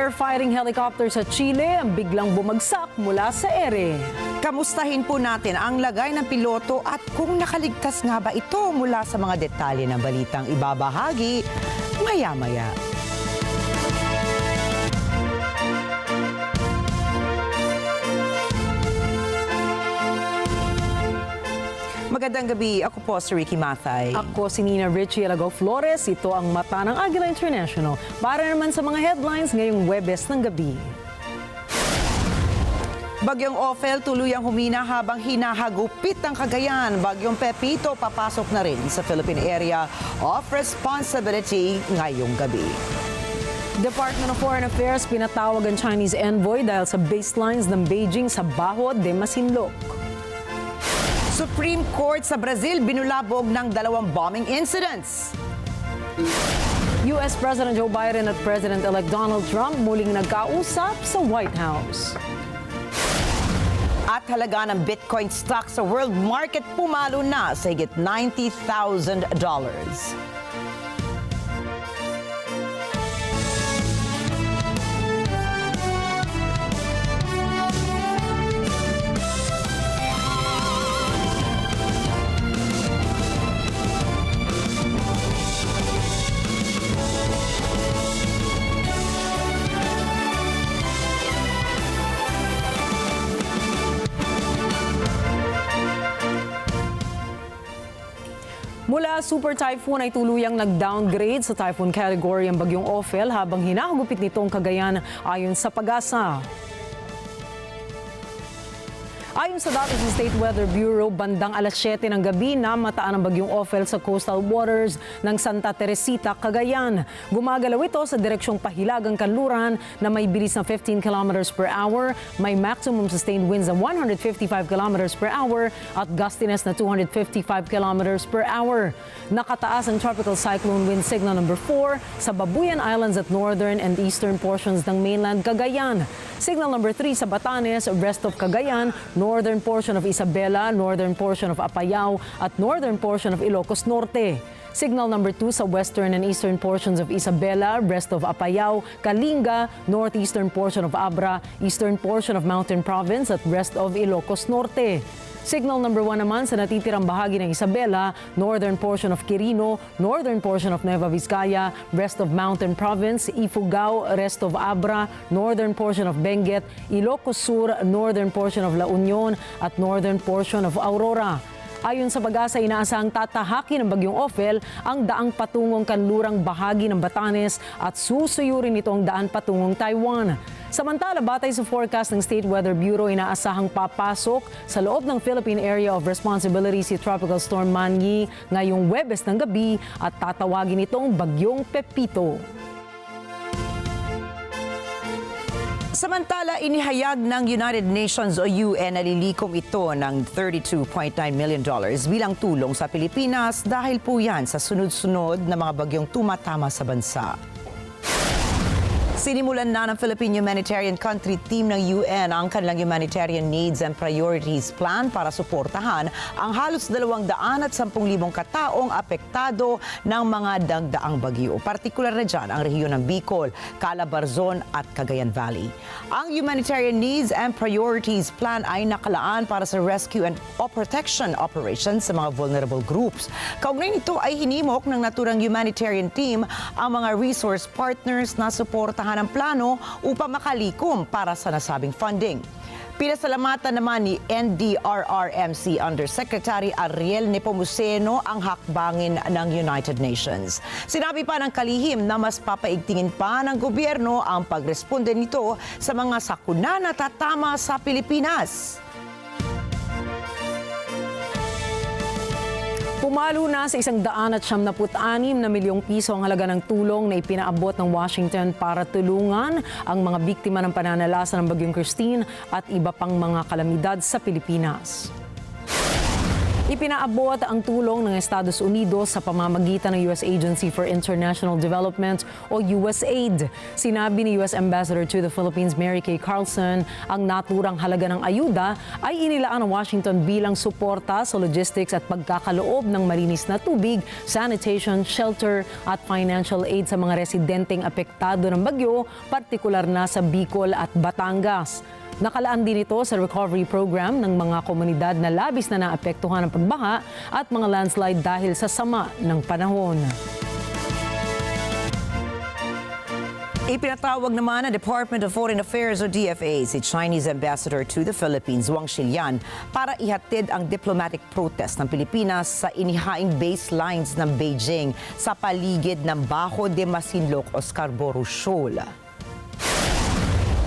Firefighting helicopter sa Chile ang biglang bumagsak mula sa ere. Kamustahin po natin ang lagay ng piloto at kung nakaligtas nga ba ito mula sa mga detalye ng balitang ibabahagi maya-maya. Magandang gabi. Ako po si Rikki Mathay. Ako si Rikki Alagao Flores. Ito ang mata ng Agila International. Para naman sa mga headlines ngayong Huwebes ng gabi. Bagyong Ophel tuluyang humina habang hinahagupit ang Cagayan. Bagyong Pepito papasok na rin sa Philippine Area of Responsibility ngayong gabi. Department of Foreign Affairs pinatawag ang Chinese envoy dahil sa baselines ng Beijing sa Baho de Masinloc. Supreme Court sa Brazil binulabog ng 2 bombing incidents. US President Joe Biden at President-elect Donald Trump muling nagkausap sa White House. At halaga ng Bitcoin stock sa world market pumalo na sa higit $90,000. Mula super typhoon ay tuluyang nag-downgrade sa typhoon category ang bagyong Ophel habang hinahagupit nitong Cagayan ayon sa Pag-asa. Ayon sa datos ng State Weather Bureau, bandang alas 7 ng gabi namataan ang bagyong Ophel sa coastal waters ng Santa Teresita, Cagayan. Gumagalaw ito sa direksyong pahilagang kanluran na may bilis na 15 km per hour, may maximum sustained winds na 155 km per hour at gustiness na 255 km per hour. Nakataas ang tropical cyclone wind signal number 4 sa Babuyan Islands at northern and eastern portions ng mainland Cagayan. Signal number 3 sa Batanes, rest of Cagayan, northern portion of Isabela, northern portion of Apayao at northern portion of Ilocos Norte. Signal number 2 sa western and eastern portions of Isabela, rest of Apayao, Kalinga, northeastern portion of Abra, eastern portion of Mountain Province at rest of Ilocos Norte. Signal number 1 naman sa natitirang bahagi ng Isabela, northern portion of Quirino, northern portion of Nueva Vizcaya, rest of Mountain Province, Ifugao, rest of Abra, northern portion of Benguet, Ilocos Sur, northern portion of La Union at northern portion of Aurora. Ayon sa Pag-asa, inaasahang tatahakin ng bagyong Ophel ang daang patungong kanlurang bahagi ng Batanes at susuyurin nito ang daan patungong Taiwan. Samantala, batay sa forecast ng State Weather Bureau, inaasahang papasok sa loob ng Philippine Area of Responsibility si Tropical Storm Manny ngayong Huwebes ng gabi at tatawagin itong bagyong Pepito. Samantala, inihayag ng United Nations o UN na lilikom ito ng $32.9 million bilang tulong sa Pilipinas dahil po yan sa sunod-sunod na mga bagyong tumatama sa bansa. Sinimulan na ng Philippine Humanitarian Country Team ng UN ang kanilang Humanitarian Needs and Priorities Plan para suportahan ang halos 210,000 kataong apektado ng mga dagdaang bagyo. Partikular na dyan ang rehiyon ng Bicol, Calabarzon at Cagayan Valley. Ang Humanitarian Needs and Priorities Plan ay nakalaan para sa rescue and protection operations sa mga vulnerable groups. Kaugnay nito ay hinimok ng naturang humanitarian team ang mga resource partners na suportahan ng plano upang makalikom para sa nasabing funding. Pinasalamatan naman ni NDRRMC Undersecretary Ariel Nepomuceno ang hakbangin ng United Nations. Sinabi pa ng kalihim na mas papaigtingin pa ng gobyerno ang pagresponde nito sa mga sakuna na tatama sa Pilipinas. Pumalo na sa 176 na milyong piso ang halaga ng tulong na ipinaabot ng Washington para tulungan ang mga biktima ng pananalasa ng Bagyong Christine at iba pang mga kalamidad sa Pilipinas. Ipinaabot ang tulong ng Estados Unidos sa pamamagitan ng U.S. Agency for International Development o USAID. Sinabi ni U.S. Ambassador to the Philippines Mary Kay Carlson, ang naturang halaga ng ayuda ay inilaan ng Washington bilang suporta sa logistics at pagkakaloob ng malinis na tubig, sanitation, shelter at financial aid sa mga residenteng apektado ng bagyo, partikular na sa Bicol at Batangas. Nakalaan din ito sa recovery program ng mga komunidad na labis na naapektuhan ng pagbaha at mga landslide dahil sa sama ng panahon. Ipinatawag naman ng Department of Foreign Affairs o DFA si Chinese Ambassador to the Philippines, Wang Xilian, para ihatid ang diplomatic protest ng Pilipinas sa inihaing baselines ng Beijing sa paligid ng Bajo de Masinloc o Scarborough Shoal.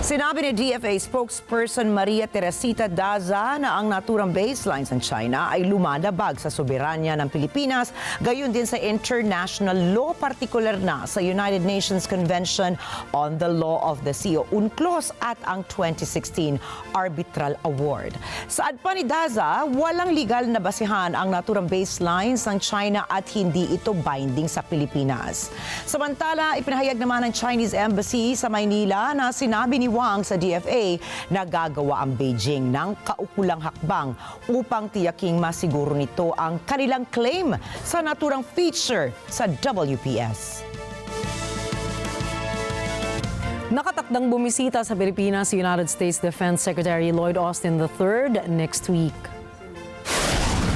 Sinabi ni DFA spokesperson Maria Teresita Daza na ang naturang baselines ng China ay lumalabag sa soberanya ng Pilipinas, gayon din sa international law, partikular na sa United Nations Convention on the Law of the Sea o UNCLOS at ang 2016 Arbitral Award. Saad pa ni Daza, walang legal na basihan ang naturang baselines ng China at hindi ito binding sa Pilipinas. Samantala, ipinahayag naman ng Chinese Embassy sa Maynila na sinabi ni Wang sa DFA na gagawa ang Beijing ng kaukulang hakbang upang tiyaking masiguro nito ang kanilang claim sa naturang feature sa WPS. Nakatakdang bumisita sa Pilipinas si United States Defense Secretary Lloyd Austin III next week.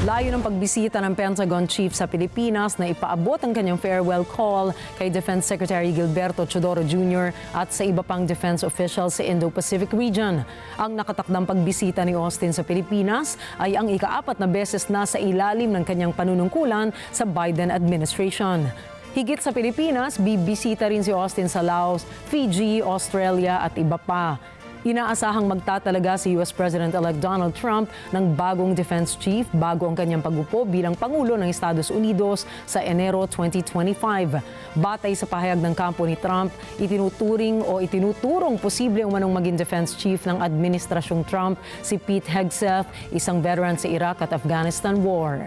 Layo ng pagbisita ng Pentagon Chief sa Pilipinas na ipaabot ang kanyang farewell call kay Defense Secretary Gilberto Chodoro Jr. at sa iba pang defense officials sa Indo-Pacific region. Ang nakatakdang pagbisita ni Austin sa Pilipinas ay ang ika-4 na beses na sa ilalim ng kanyang panunungkulan sa Biden administration. Higit sa Pilipinas, bibisita rin si Austin sa Laos, Fiji, Australia at iba pa. Inaasahang magtatalaga si US President-elect Donald Trump ng bagong defense chief bago ang kanyang pagupo bilang Pangulo ng Estados Unidos sa Enero 2025. Batay sa pahayag ng kampo ni Trump, itinuturong posible umanong maging defense chief ng administrasyong Trump si Pete Hegseth, isang veteran sa Iraq at Afghanistan War.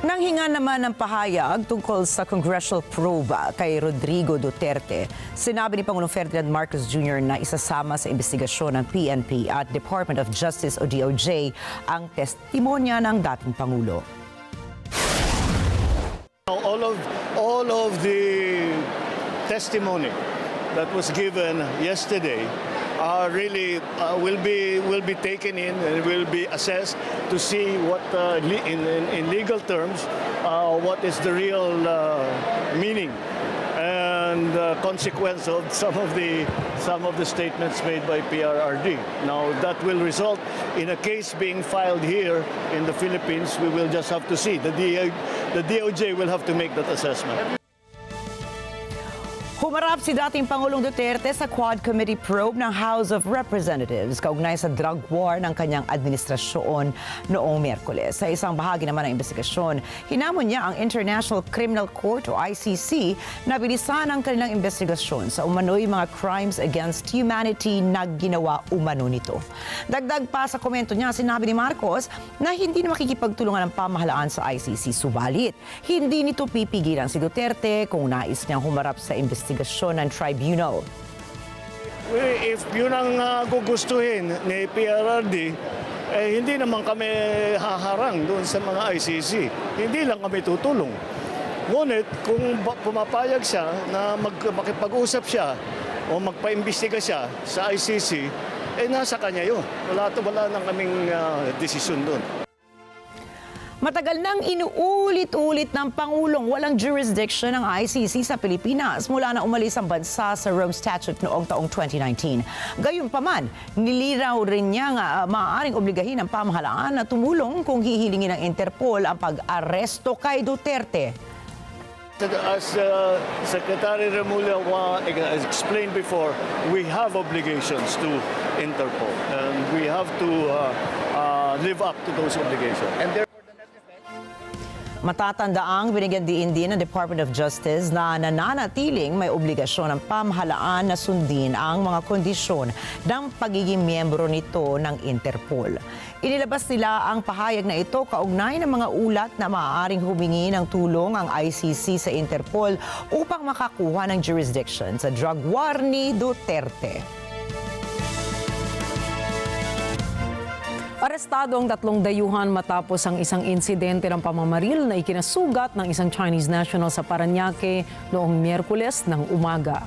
Nanghinga naman ng pahayag tungkol sa congressional probe kay Rodrigo Duterte. Sinabi ni Pangulong Ferdinand Marcos Jr. na isasama sa investigasyon ng PNP at Department of Justice o DOJ ang testimonya ng dating Pangulo. All of the testimony that was given yesterday really will be taken in and will be assessed to see what in legal terms what is the real meaning and consequence of some of the statements made by PRRD. Now that will result in a case being filed here in the Philippines. We will just have to see. The DOJ will have to make that assessment. Humarap si dating Pangulong Duterte sa Quad Committee probe ng House of Representatives kaugnay sa drug war ng kanyang administrasyon noong Miyerkules. Sa isang bahagi naman ng investigasyon, hinamon niya ang International Criminal Court o ICC na bilisan ang kanilang investigasyon sa umano'y mga crimes against humanity na ginawa umano nito. Dagdag pa sa komento niya, sinabi ni Marcos na hindi na makikipagtulungan ng pamahalaan sa ICC. Subalit, hindi nito pipigilan si Duterte kung nais niyang humarap sa investigasyon ng tribunal. If yun ang gugustuhin ni PRRD, hindi naman kami haharang doon sa mga ICC. Hindi lang kami tutulong. Ngunit kung pumapayag siya na makipag-usap siya o magpaimbestiga siya sa ICC, nasa kanya yun. Wala nang kaming desisyon doon. Matagal nang inuulit-ulit ng Pangulong walang jurisdiction ng ICC sa Pilipinas mula na umalis ang bansa sa Rome Statute noong taong 2019. Gayunpaman, niliraw rin niya nga maaaring obligahin ng pamahalaan na tumulong kung hihilingin ng Interpol ang pag-aresto kay Duterte. As Secretary Remulla has explained before, we have obligations to Interpol and we have to live up to those obligations. And Matatandaang binigyan diin din ng Department of Justice na nananatiling may obligasyon ng pamahalaan na sundin ang mga kondisyon ng pagiging miyembro nito ng Interpol. Inilabas nila ang pahayag na ito kaugnay ng mga ulat na maaaring humingi ng tulong ang ICC sa Interpol upang makakuha ng jurisdiction sa drug war ni Duterte. Arestado ang 3 dayuhan matapos ang isang insidente ng pamamaril na ikinasugat ng isang Chinese national sa Parañaque noong Miyerkules ng umaga.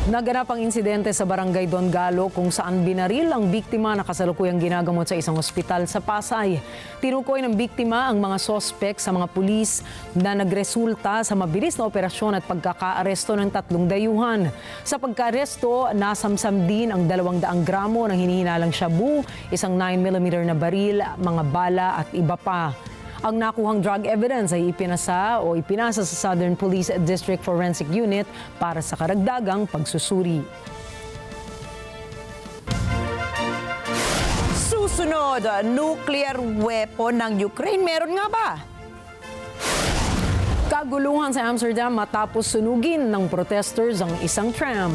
Naganap ang insidente sa Barangay Don Galo kung saan binaril ang biktima na kasalukuyang ginagamot sa isang ospital sa Pasay. Tinukoy ng biktima ang mga sospek sa mga pulis na nagresulta sa mabilis na operasyon at pagkakaaresto ng 3 dayuhan. Sa pagkaaresto, nasamsam din ang 200 gramo ng hinihinalang shabu, isang 9mm na baril, mga bala at iba pa. Ang nakuhang drug evidence ay ipinasa sa Southern Police District Forensic Unit para sa karagdagang pagsusuri. Susunod, nuclear weapon ng Ukraine. Meron nga ba? Kaguluhan sa Amsterdam matapos sunugin ng protesters ang isang tram.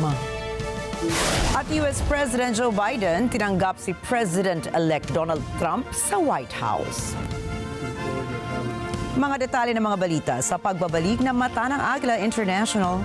At US President Joe Biden tinanggap si President-elect Donald Trump sa White House. Mga detalye ng mga balita sa pagbabalik ng Mata ng Agila International.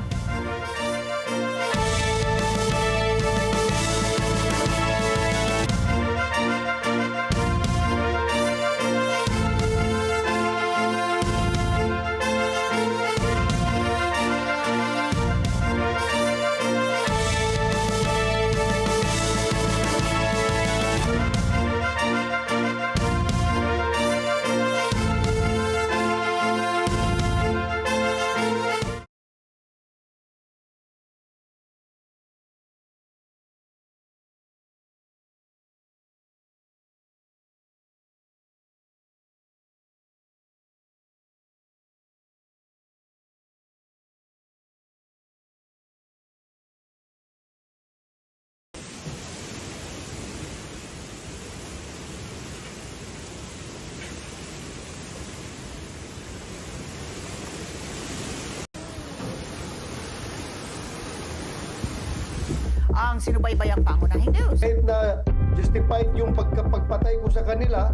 Ang sinubaybayang pangunahing news. Kahit na justified yung pagpatay ko sa kanila,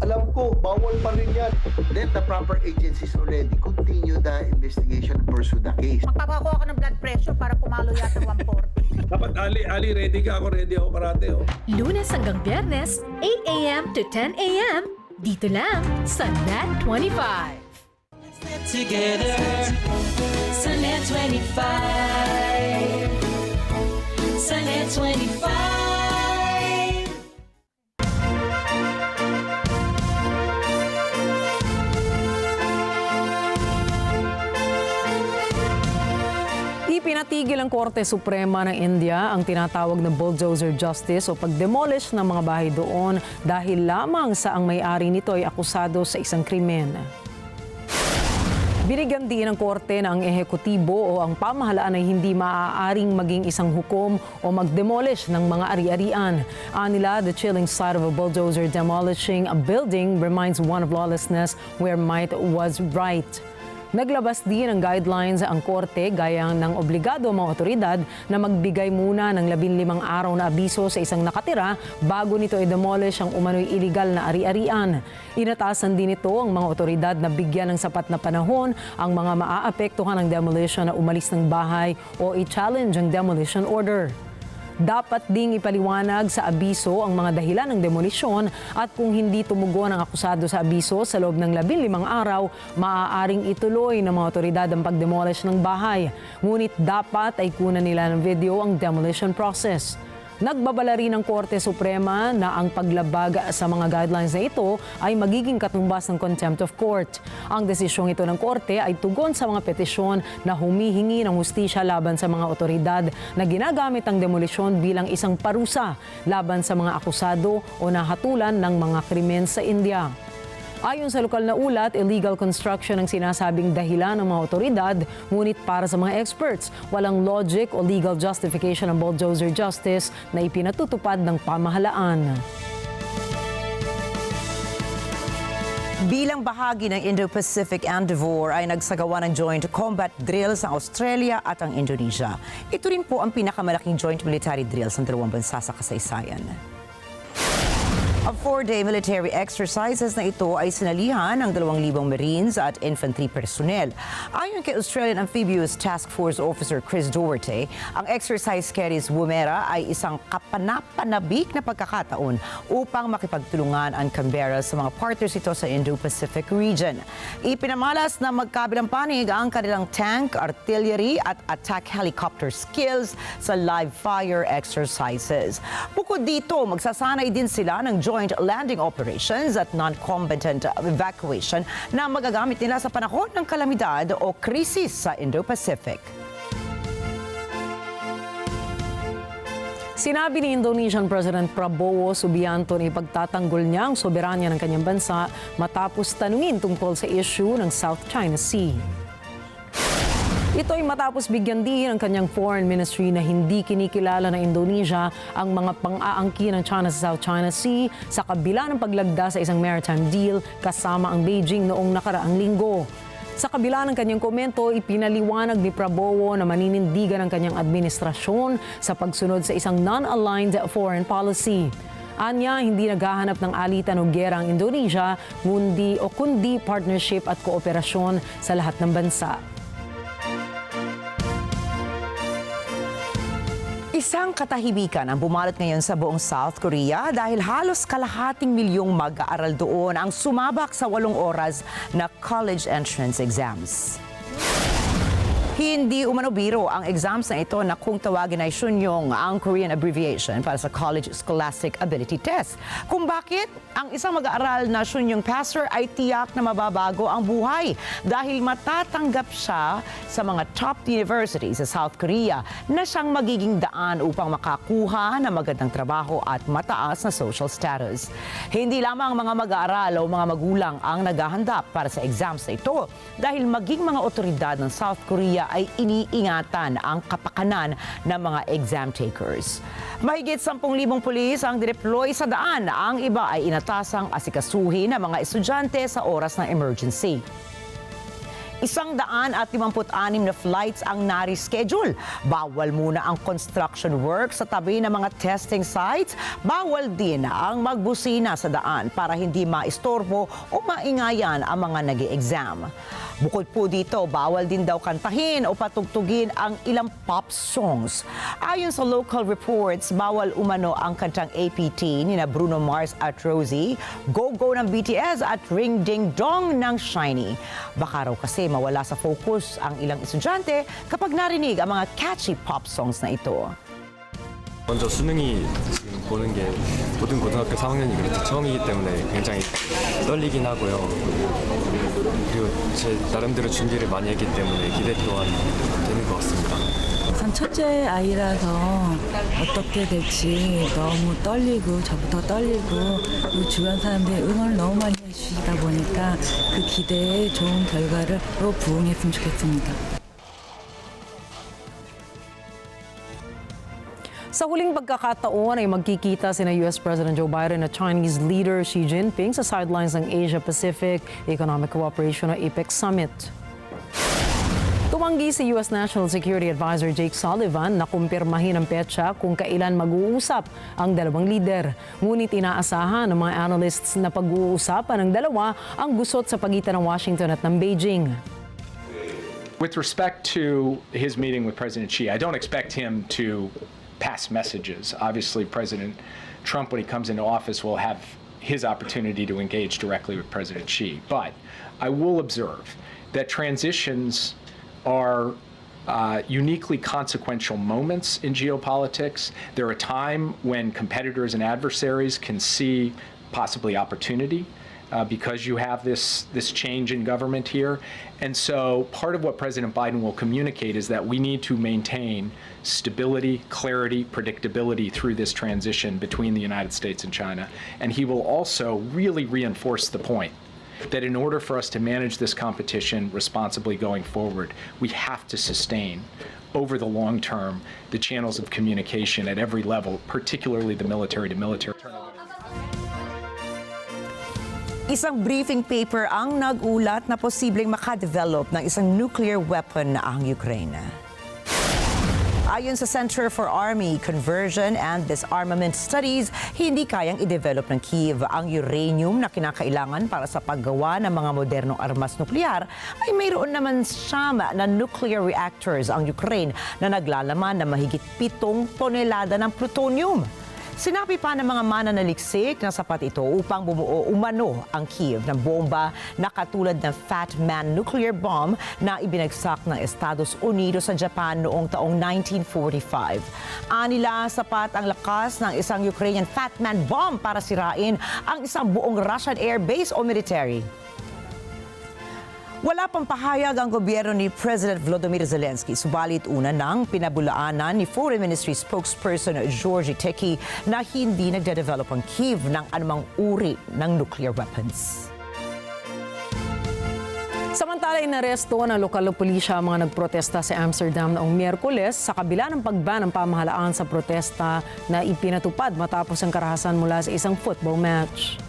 alam ko, bawal pa rin yan. Let the proper agencies already continue the investigation and pursue the case. Magpapakuha ako ng blood pressure para pumalo yata 140. Dapat Ali, ready ka. Ako ready ako parate. Oh. Lunes hanggang Biyernes, 8 a.m. to 10 a.m. Dito lang sa Net 25. Together sa Net 25. Sa Net 25. Ipinatigil ang Korte Suprema ng India ang tinatawag na bulldozer justice o pag-demolish ng mga bahay doon dahil lamang sa ang may-ari nito ay akusado sa isang krimen. Binigyan din ng korte na ang ehekutibo o ang pamahalaan ay hindi maaaring maging isang hukom o mag-demolish ng mga ari-arian. Anila, the chilling sight of a bulldozer demolishing a building reminds one of lawlessness where might was right. Naglabas din ng guidelines ang korte gaya ng obligado ang mga otoridad na magbigay muna ng 15 araw na abiso sa isang nakatira bago nito i-demolish ang umano'y illegal na ari-arian. Inatasan din ito ang mga otoridad na bigyan ng sapat na panahon ang mga maaapektuhan ng demolition na umalis ng bahay o i-challenge ang demolition order. Dapat ding ipaliwanag sa abiso ang mga dahilan ng demolisyon at kung hindi tumugon ang akusado sa abiso sa loob ng 15 araw, maaaring ituloy ng mga otoridad ang pag-demolish ng bahay. Ngunit dapat ay kunan nila ng video ang demolition process. Nagbabala rin ng Korte Suprema na ang paglabag sa mga guidelines na ito ay magiging katumbas ng contempt of court. Ang desisyong ito ng Korte ay tugon sa mga petisyon na humihingi ng hustisya laban sa mga otoridad na ginagamit ang demolisyon bilang isang parusa laban sa mga akusado o nahatulan ng mga krimen sa India. Ayon sa lokal na ulat, illegal construction ang sinasabing dahilan ng mga otoridad, ngunit para sa mga experts, walang logic o legal justification ng bulldozer justice na ipinatutupad ng pamahalaan. Bilang bahagi ng Indo-Pacific Endeavour ay nagsagawa ng joint combat drills ang Australia at ang Indonesia. Ito rin po ang pinakamalaking joint military drills ng dalawang bansa sa kasaysayan. Ang 4-day military exercises na ito ay sinalihan ng 2,000 Marines at infantry personnel. Ayon kay Australian Amphibious Task Force Officer Chris Duarte, ang exercise carries Woomera ay isang kapanapanabik na pagkakataon upang makipagtulungan ang Canberra sa mga partners ito sa Indo-Pacific region. Ipinamalas na magkabilang panig ang kanilang tank, artillery at attack helicopter skills sa live fire exercises. Bukod dito, magsasanay din sila ng joint landing operations at non-combatant evacuation na magagamit nila sa panahon ng kalamidad o krisis sa Indo-Pacific. Sinabi ni Indonesian President Prabowo Subianto na ipagtatanggol niya ang soberanya ng kanyang bansa matapos tanungin tungkol sa issue ng South China Sea. Ito ay matapos bigyan din ng kanyang foreign ministry na hindi kinikilala ng Indonesia ang mga pang-aangkin ng China sa South China Sea sa kabila ng paglagda sa isang maritime deal kasama ang Beijing noong nakaraang linggo. Sa kabila ng kanyang komento, ipinaliwanag ni Prabowo na maninindigan ang kanyang administrasyon sa pagsunod sa isang non-aligned foreign policy. Anya, hindi naghahanap ng alitan o gera ang Indonesia, kundi partnership at kooperasyon sa lahat ng bansa. Isang katahimikan ang bumalot ngayon sa buong South Korea dahil halos kalahating milyong mag-aaral doon ang sumabak sa 8 oras na college entrance exams. Hindi umano biro ang exams na ito na kung tawagin ay Shunyong, ang Korean abbreviation para sa College Scholastic Ability Test. Kung bakit ang isang mag-aaral na Shunyong passer ay tiyak na mababago ang buhay dahil matatanggap siya sa mga top universities sa South Korea na siyang magiging daan upang makakuha ng magandang trabaho at mataas na social status. Hindi lamang mga mag-aaral o mga magulang ang naghahandap para sa exams na ito dahil maging mga otoridad ng South Korea ay iniingatan ang kapakanan ng mga exam takers. Mahigit 10,000 pulis ang dineploy sa daan. Ang iba ay inatasang asikasuhin ng mga estudyante sa oras ng emergency. 156 na flights ang nare-schedule. Bawal muna ang construction work sa tabi ng mga testing sites. Bawal din ang magbusina sa daan para hindi maistorbo o maingayan ang mga nag-e-exam. Bukod po dito, bawal din daw kantahin o patugtugin ang ilang pop songs. Ayon sa local reports, bawal umano ang kantang APT ni na Bruno Mars at Rosie, Go Go ng BTS at Ring Ding Dong ng SHINee. Baka raw kasi mawala sa focus ang ilang estudyante kapag narinig ang mga catchy pop songs na ito. 먼저 수능이 지금 보는 게 모든 고등학교 4학년이 그렇게 처음이기 때문에 굉장히 떨리긴 하고요. 그리고 제 나름대로 준비를 많이 했기 때문에 기대 또한 되는 것 같습니다. 우선 첫째 아이라서 어떻게 될지 너무 떨리고 저부터 떨리고 그리고 주변 사람들이 응원을 너무 많이 해주시다 보니까 그 기대에 좋은 결과를 부응했으면 좋겠습니다. Sa huling pagkakataon ay magkikita sina US President Joe Biden at Chinese leader Xi Jinping sa sidelines ng Asia-Pacific Economic Cooperation o APEC Summit. Tumanggi si US National Security Advisor Jake Sullivan na kumpirmahin ang petsa kung kailan mag-uusap ang dalawang lider. Ngunit inaasahan ng mga analysts na pag-uusapan ng dalawa ang gusot sa pagitan ng Washington at ng Beijing. With respect to his meeting with President Xi, I don't expect him to pass messages. Obviously, President Trump, when he comes into office, will have his opportunity to engage directly with President Xi. But I will observe that transitions are uniquely consequential moments in geopolitics. They're a time when competitors and adversaries can see possibly opportunity because you have this change in government here. And so part of what President Biden will communicate is that we need to maintain stability, clarity, predictability through this transition between the United States and China. And he will also really reinforce the point that in order for us to manage this competition responsibly going forward, we have to sustain over the long term the channels of communication at every level, particularly the military to military. Isang briefing paper ang nagulat na posibleng makadevelop ng isang nuclear weapon ang Ukraine. Ayon sa Center for Army Conversion and Disarmament Studies, hindi kayang i-develop ng Kyiv ang uranium na kinakailangan para sa paggawa ng mga modernong armas nuklear, ay mayroon naman siyam na nuclear reactors ang Ukraine na naglalaman ng mahigit 7 tonelada ng plutonium. Sinabi pa ng mga mananaliksik na sapat ito upang bumuo umano ang Kyiv ng bomba na katulad ng Fat Man nuclear bomb na ibinagsak ng Estados Unidos sa Japan noong taong 1945. Anila, sapat ang lakas ng isang Ukrainian Fat Man bomb para sirain ang isang buong Russian air base o military. Wala pang pahayag ang gobyerno ni President Volodymyr Zelensky, subalit una nang pinabulaanan ni Foreign Ministry spokesperson Rikki na hindi nagde-develop ang Kyiv ng anumang uri ng nuclear weapons. Samantala, inaresto ng lokal na pulisya ang mga nagprotesta sa Amsterdam noong Miyerkules sa kabila ng pagban ng pamahalaan sa protesta na ipinatupad matapos ang karahasan mula sa isang football match.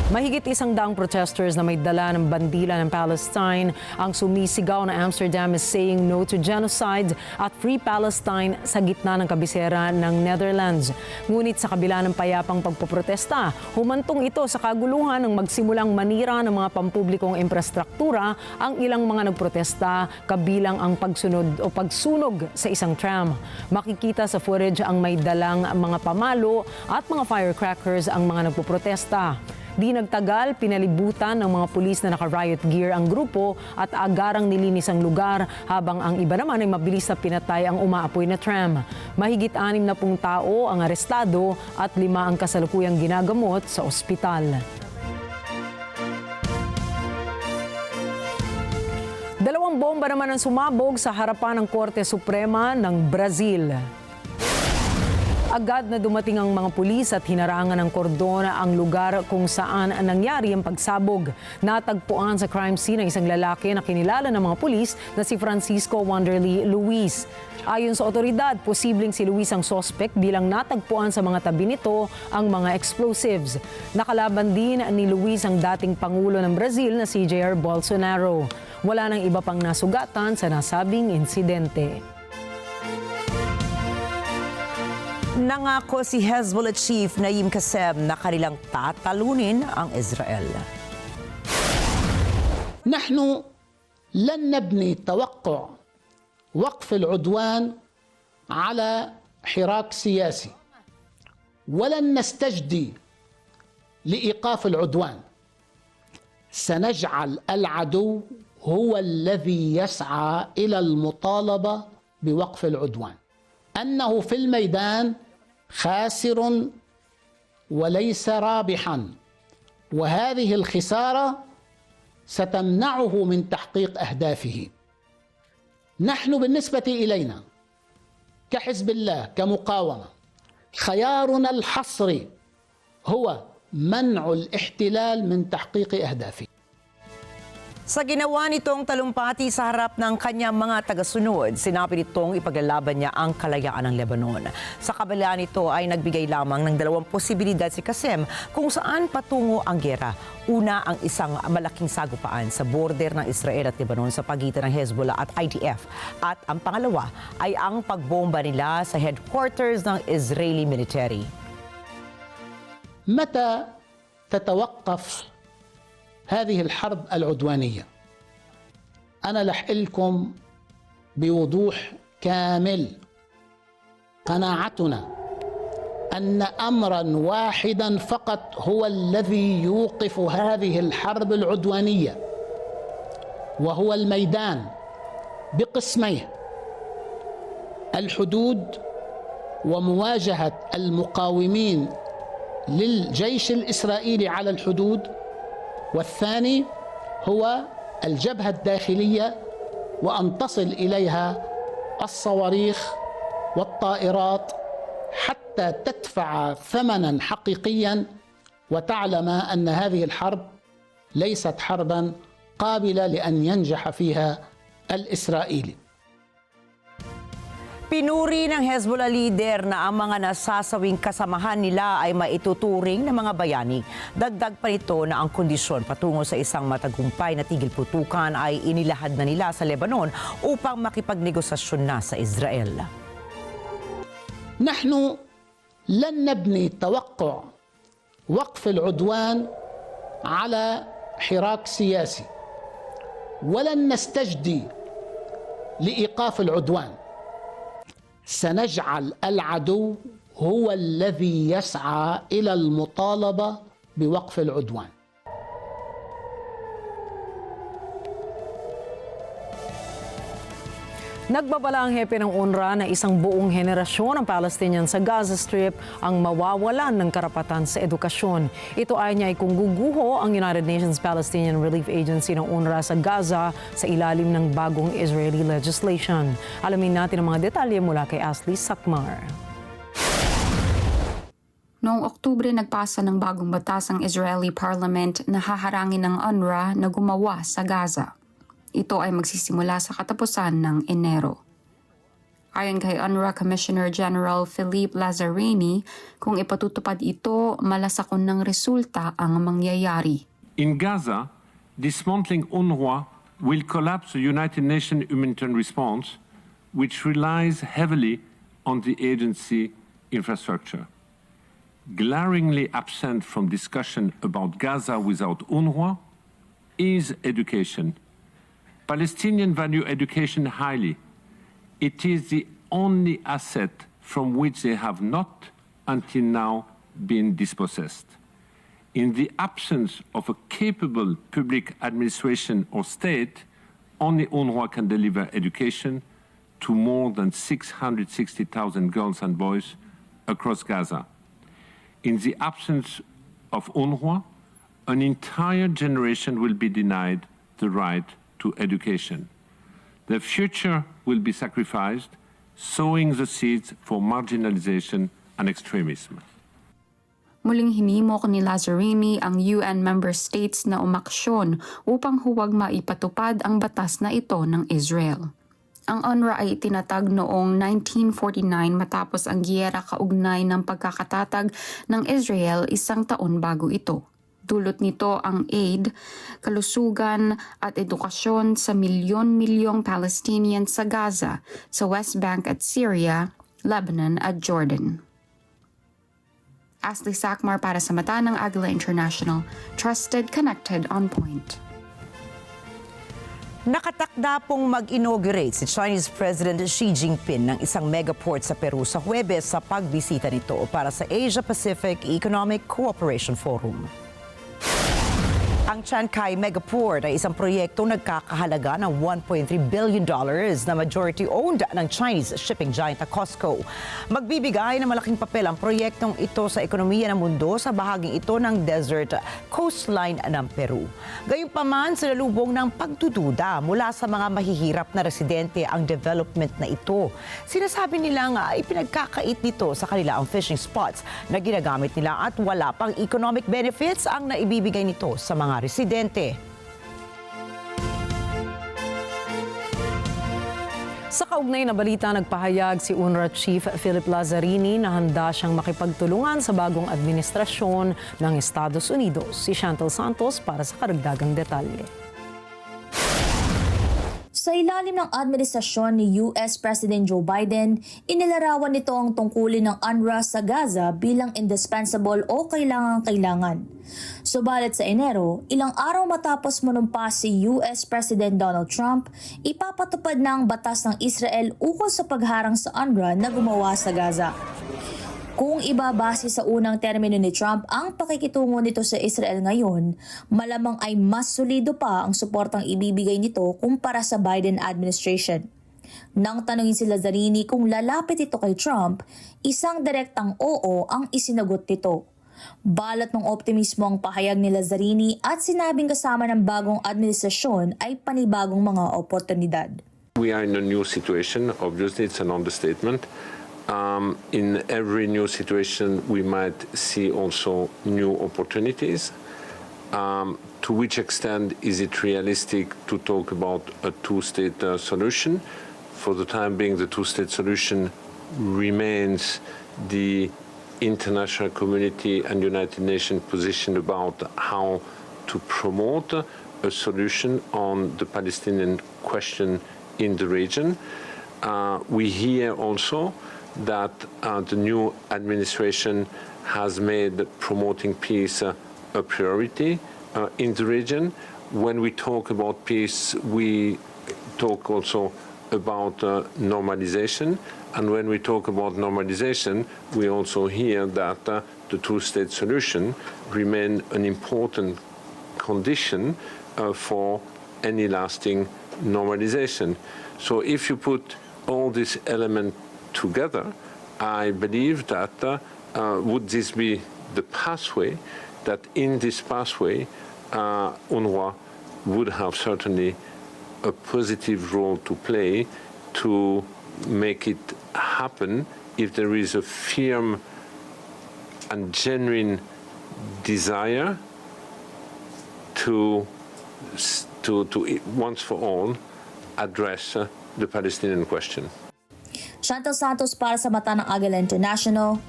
Mahigit 100 protesters na may dala ng bandila ng Palestine ang sumisigaw na Amsterdam is saying no to genocide at free Palestine sa gitna ng kabisera ng Netherlands. Ngunit sa kabila ng payapang pagpoprotesta, humantong ito sa kaguluhan ng magsimulang manira ng mga pampublikong infrastruktura ang ilang mga nagprotesta, kabilang ang pagsunog sa isang tram. Makikita sa footage ang may dalang mga pamalo at mga firecrackers ang mga nagpoprotesta. Di nagtagal, pinalibutan ng mga pulis na naka-riot gear ang grupo at agarang nilinis ang lugar, habang ang iba naman ay mabilis na pinatay ang umaapoy na tram. Mahigit 60 tao ang arestado at 5 ang kasalukuyang ginagamot sa ospital. Dalawang bomba naman ang sumabog sa harapan ng Korte Suprema ng Brazil. Agad na dumating ang mga pulis at hinarangan ng kordon ang lugar kung saan nangyari ang pagsabog. Natagpuan sa crime scene ang isang lalaki na kinilala ng mga pulis na si Francisco Wanderly Luis. Ayon sa otoridad, posibleng si Luis ang sospek bilang natagpuan sa mga tabi nito ang mga explosives. Nakalaban din ni Luis ang dating Pangulo ng Brazil na si Jair Bolsonaro. Wala nang iba pang nasugatan sa nasabing insidente. Nangako si Hezbollah Chief Naim Kassem na kanilang tatalunin ang Israel. نحن لن نبني توقع وقف العدوان على حراك سياسي ولن نستجدي لإيقاف العدوان. سنجعل العدو هو الذي يسعى إلى المطالبة بوقف العدوان. أنه في الميدان خاسر وليس رابحا، وهذه الخسارة ستمنعه من تحقيق أهدافه. نحن بالنسبة إلينا كحزب الله كمقاومة خيارنا الحصري هو منع الاحتلال من تحقيق أهدافه. Sa ginawa nitong talumpati sa harap ng kanyang mga tagasunod, sinabi nitong ipaglalaban niya ang kalayaan ng Lebanon. Sa kabila nito ay nagbigay lamang ng 2 posibilidad si Kassem kung saan patungo ang gera. Una, ang isang malaking sagupaan sa border ng Israel at Lebanon sa pagitan ng Hezbollah at IDF. At ang pangalawa ay ang pagbomba nila sa headquarters ng Israeli military. متى تتوقف هذه الحرب العدوانية؟ أنا رح لكم بوضوح كامل قناعتنا أن أمرا واحدا فقط هو الذي يوقف هذه الحرب العدوانية، وهو الميدان بقسميه: الحدود ومواجهة المقاومين للجيش الإسرائيلي على الحدود، والثاني هو الجبهة الداخلية وأن تصل إليها الصواريخ والطائرات حتى تدفع ثمنا حقيقيا وتعلم أن هذه الحرب ليست حربا قابلة لأن ينجح فيها الإسرائيلي. Pinuri ng Hezbollah leader na ang mga nasasawing kasamahan nila ay maituturing ng mga bayani. Dagdag pa ito na ang kondisyon patungo sa isang matagumpay na tigil putukan ay inilahad na nila sa Lebanon upang makipagnegosasyon na sa Israel. نحن لن نبني توقع وقف العدوان على حراك سياسي ولن نستجدي لإيقاف العدوان. سنجعل العدو هو الذي يسعى إلى المطالبة بوقف العدوان. Nagbabala ang hepe ng UNRWA na isang buong henerasyon ng Palestinian sa Gaza Strip ang mawawalan ng karapatan sa edukasyon. Ito ay niya ay kung guguho ang United Nations Palestinian Relief Agency ng UNRWA sa Gaza sa ilalim ng bagong Israeli legislation. Alamin natin ang mga detalye mula kay Ashley Sakmar. Noong Oktubre, nagpasa ng bagong batas ang Israeli Parliament na haharangin ng UNRWA na gumawa sa Gaza. Ito ay magsisimula sa katapusan ng Enero. Ayon kay UNRWA Commissioner General Philippe Lazzarini, kung ipatutupad ito, malasakon ng resulta ang mangyayari. In Gaza, dismantling UNRWA will collapse the United Nations humanitarian response, which relies heavily on the agency infrastructure. Glaringly absent from discussion about Gaza without UNRWA is education. Palestinians value education highly. It is the only asset from which they have not, until now, been dispossessed. In the absence of a capable public administration or state, only UNRWA can deliver education to more than 660,000 girls and boys across Gaza. In the absence of UNRWA, an entire generation will be denied the right to education. Their future will be sacrificed, sowing the seeds for marginalization and extremism. Muling hinimok ni Lazzarini ang UN member states na umaksyon upang huwag maipatupad ang batas na ito ng Israel. Ang UNRWA ay itinatag noong 1949 matapos ang giyera kaugnay ng pagkakatatag ng Israel isang taon bago ito. Dulot nito ang aid, kalusugan at edukasyon sa milyon-milyong Palestinians sa Gaza, sa West Bank at Syria, Lebanon at Jordan. Ashley Sakmar para sa Mata ng Agila International, trusted, connected, on point. Nakatakda pong mag-inaugurate si Chinese President Xi Jinping ng isang megaport sa Peru sa Huwebes sa pagbisita nito para sa Asia-Pacific Economic Cooperation Forum. Ang Chancay Megaport ay isang proyektong nagkakahalaga ng $1.3 billion na majority-owned ng Chinese shipping giant na COSCO. Magbibigay ng malaking papel ang proyektong ito sa ekonomiya ng mundo sa bahaging ito ng desert coastline ng Peru. Gayunpaman, sinalubong ng pagdududa mula sa mga mahihirap na residente ang development na ito. Sinasabi nilang ipinagkakait nito sa kanila ang fishing spots na ginagamit nila at wala pang economic benefits ang naibibigay nito sa mga residente. Sa kaugnay na balita, nagpahayag si UNRWA Chief Philippe Lazzarini na handa siyang makipagtulungan sa bagong administrasyon ng Estados Unidos. Si Chantal Santos para sa karagdagang detalye. Sa ilalim ng administrasyon ni US President Joe Biden, inilarawan nito ang tungkulin ng UNRWA sa Gaza bilang indispensable o kailangan-kailangan. Subalit sa Enero, ilang araw matapos manumpa si US President Donald Trump, ipapatupad na ang batas ng Israel ukol sa pagharang sa UNRWA na gumawa sa Gaza. Kung ibabase sa unang termino ni Trump ang pakikitungo nito sa Israel ngayon, malamang ay mas solido pa ang suportang ibibigay nito kumpara sa Biden administration. Nang tanungin si Lazzarini kung lalapit ito kay Trump, isang direktang oo ang isinagot nito. Balat ng optimismo ang pahayag ni Lazzarini at sinabing kasama ng bagong administrasyon ay panibagong mga oportunidad. We are in a new situation. Obviously, it's an understatement. In every new situation, we might see also new opportunities. To which extent is it realistic to talk about a two-state solution? for the time being, the two-state solution remains the international community and United Nations position about how to promote a solution on the Palestinian question in the region. We hear also that the new administration has made promoting peace a priority in the region. When we talk about peace, we talk also about normalization. And when we talk about normalization, we also hear that the two-state solution remains an important condition for any lasting normalization. So if you put all these elements together, I believe that would this be the pathway, that in this pathway, UNRWA would have certainly a positive role to play to make it happen if there is a firm and genuine desire to once for all address the Palestinian question. Chantal Santos para sa Mata ng Agila International.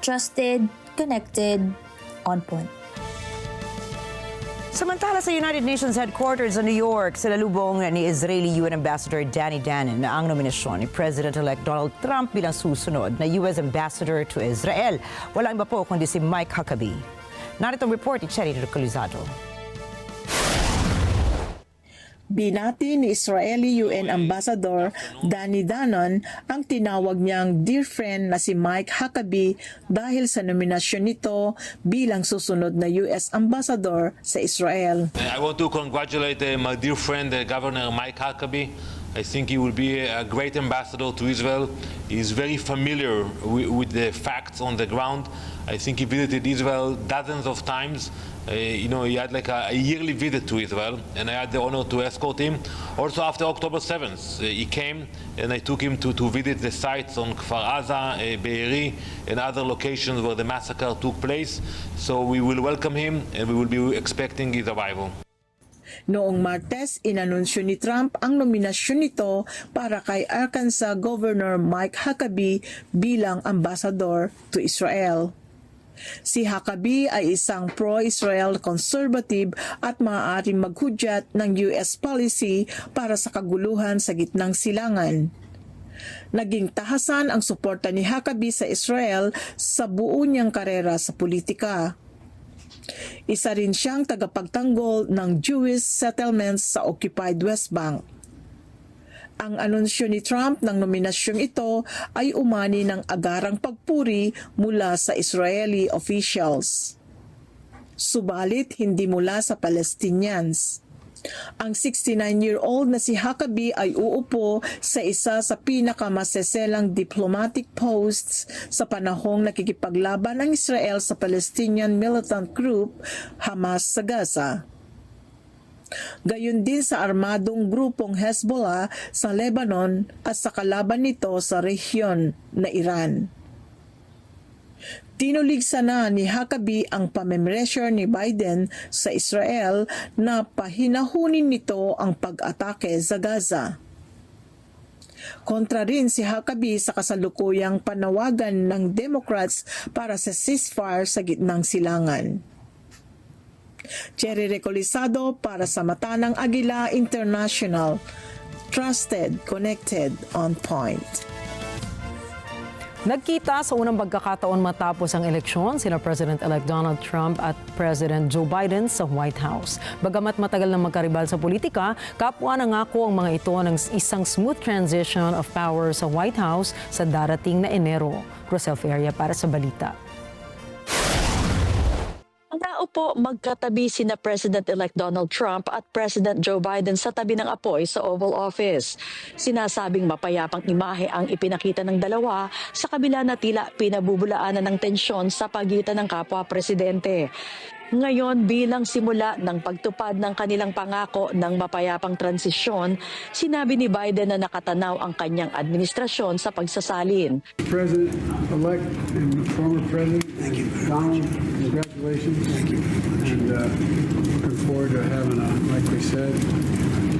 Trusted, connected, on point. Samantala sa United Nations headquarters sa New York, sinalubong ni Israeli UN Ambassador Danny Danon na ang nominasyon ni President-elect Donald Trump bilang susunod na US Ambassador to Israel. Walang iba po kundi si Mike Huckabee. Narito ang report ni Cherry Recalizado. Binati ni Israeli UN Ambassador Danny Danon ang tinawag niyang dear friend na si Mike Huckabee dahil sa nominasyon nito bilang susunod na US Ambassador sa Israel. I want to congratulate my dear friend, Governor Mike Huckabee. I think he will be a great ambassador to Israel. He is very familiar with the facts on the ground. I think he visited Israel dozens of times. He had like a yearly visit to Israel, and I had the honor to escort him. Also after October 7th, he came and I took him to visit the sites on Kfar Aza, Be'eri, and other locations where the massacre took place. So we will welcome him and we will be expecting his arrival. Noong Martes, inanunsyo ni Trump ang nominasyon nito para kay Arkansas Governor Mike Huckabee bilang ambassador to Israel. Si Huckabee ay isang pro-Israel conservative at maaaring maghudyat ng US policy para sa kaguluhan sa gitnang silangan. Naging tahasan ang suporta ni Huckabee sa Israel sa buo niyang karera sa politika. Isa rin siyang tagapagtanggol ng Jewish settlements sa occupied West Bank. Ang anunsyo ni Trump ng nominasyong ito ay umani ng agarang pagpuri mula sa Israeli officials. Subalit hindi mula sa Palestinians. Ang 69-year-old na si Huckabee ay uupo sa isa sa pinakamaseselang diplomatic posts sa panahong nakikipaglaban ang Israel sa Palestinian militant group Hamas sa Gaza. Gayon din sa armadong grupong Hezbollah sa Lebanon at sa kalaban nito sa rehiyon na Iran. Tinuligsa na ni Huckabee ang pamemressure ni Biden sa Israel na pahinahunin nito ang pag-atake sa Gaza. Kontra rin si Huckabee sa kasalukuyang panawagan ng Democrats para sa ceasefire sa gitnang silangan. Cherry Recalizado para sa Mata ng Agila International. Trusted, connected, on point. Nagkita sa unang pagkakataon matapos ang eleksyon sina President-elect Donald Trump at President Joe Biden sa White House. Bagamat matagal na magkaribal sa politika, kapwa nangako ang mga ito ng isang smooth transition of power sa White House sa darating na Enero. Rosel Feria para sa balita. Naupo magkatabi sina President-elect Donald Trump at President Joe Biden sa tabi ng apoy sa Oval Office. Sinasabing mapayapang imahe ang ipinakita ng dalawa sa kabila na tila pinabubulaanan ng tensyon sa pagitan ng kapwa presidente. Ngayon, bilang simula ng pagtupad ng kanilang pangako ng mapayapang transisyon, sinabi ni Biden na nakatanaw ang kanyang administrasyon sa pagsasalin. President-elect and former President Donald, congratulations. Thank you. And looking forward to having a, like we said,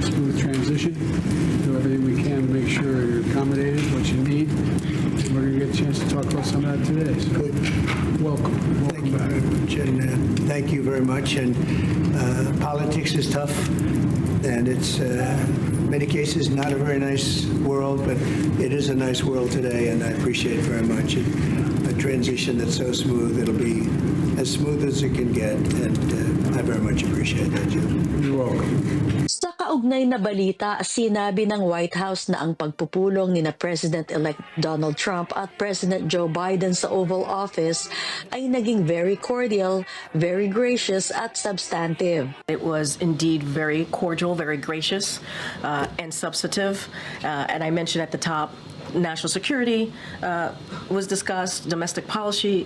smooth transition. Do everything we can to make sure you're accommodated, what you need. And we're going to get a chance to talk about some of that today. So good. Welcome. Welcome back. And thank you very much. And politics is tough, and it's in many cases not a very nice world, but it is a nice world today, and I appreciate it very much. A transition that's so smooth, it'll be as smooth as it can get, and I very much appreciate that, Jim. You're welcome. Sa kaugnay na balita, sinabi ng White House na ang pagpupulong ni President-elect Donald Trump at President Joe Biden sa Oval Office ay naging very cordial, very gracious at substantive. It was indeed very cordial, very gracious, and substantive. And I mentioned at the top, national security was discussed, domestic policy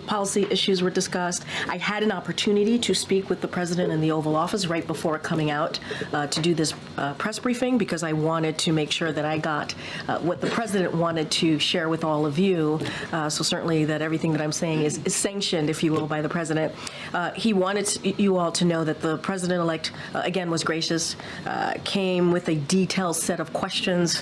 issues were discussed. I had an opportunity to speak with the president in the Oval Office right before coming out to do this press briefing because I wanted to make sure that I got what the president wanted to share with all of you. So certainly that everything that I'm saying is sanctioned, if you will, by the president. He wanted you all to know that the president-elect, again, was gracious, came with a detailed set of questions.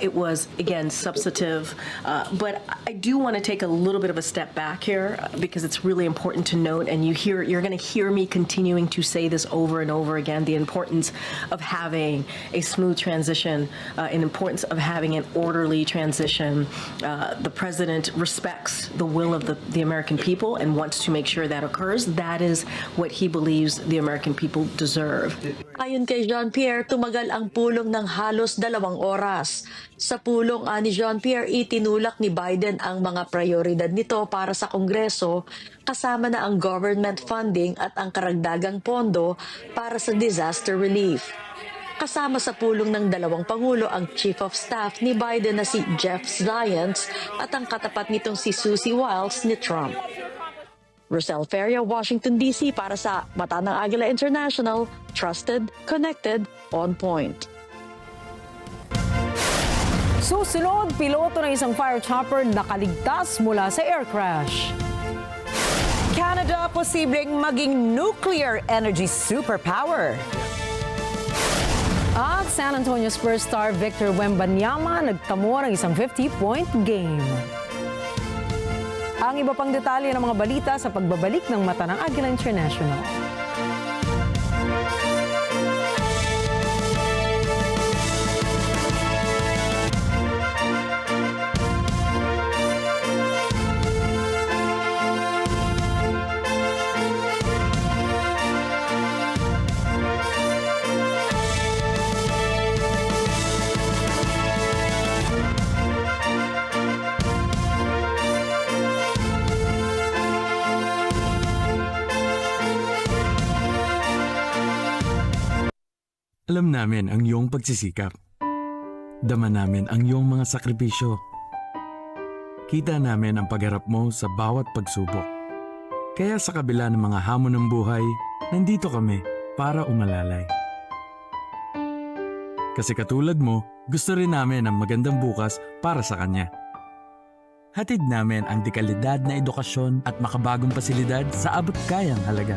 It was, again, substantive. But I do want to take a little bit of a step back here because it's really important to note, and you're going to hear me continuing to say this over and over again, the importance of having a smooth transition, and importance of having an orderly transition. The president respects the will of the American people and wants to make sure that occurs. That is what he believes the American people deserve. Ayon kay Jean-Pierre, tumagal ang pulong ng halos 2 oras. Sa pulong ni Jean-Pierre, itinulak ni Biden ang mga prioridad nito para sa Kongreso, kasama na ang government funding at ang karagdagang pondo para sa disaster relief. Kasama sa pulong ng 2 Pangulo ang Chief of Staff ni Biden na si Jeff Zients at ang katapat nitong si Susie Wiles ni Trump. Rosel Feria, Washington, D.C. para sa Mata ng Agila International, trusted, connected, on point. Susunod, piloto ng isang fire chopper nakaligtas mula sa air crash. Canada posibleng maging nuclear energy superpower. At San Antonio Spurs star Victor Wembanyama nagtamo ng isang 50-point game. Ang iba pang detalye ng mga balita sa pagbabalik ng Mata ng Agila International. Alam namin ang iyong pagsisikap. Dama namin ang iyong mga sakripisyo. Kita namin ang pagharap mo sa bawat pagsubok. Kaya sa kabila ng mga hamon ng buhay, nandito kami para umalalay. Kasi katulad mo, gusto rin namin ang magandang bukas para sa kanya. Hatid namin ang dekalidad na edukasyon at makabagong pasilidad sa abot kayang halaga.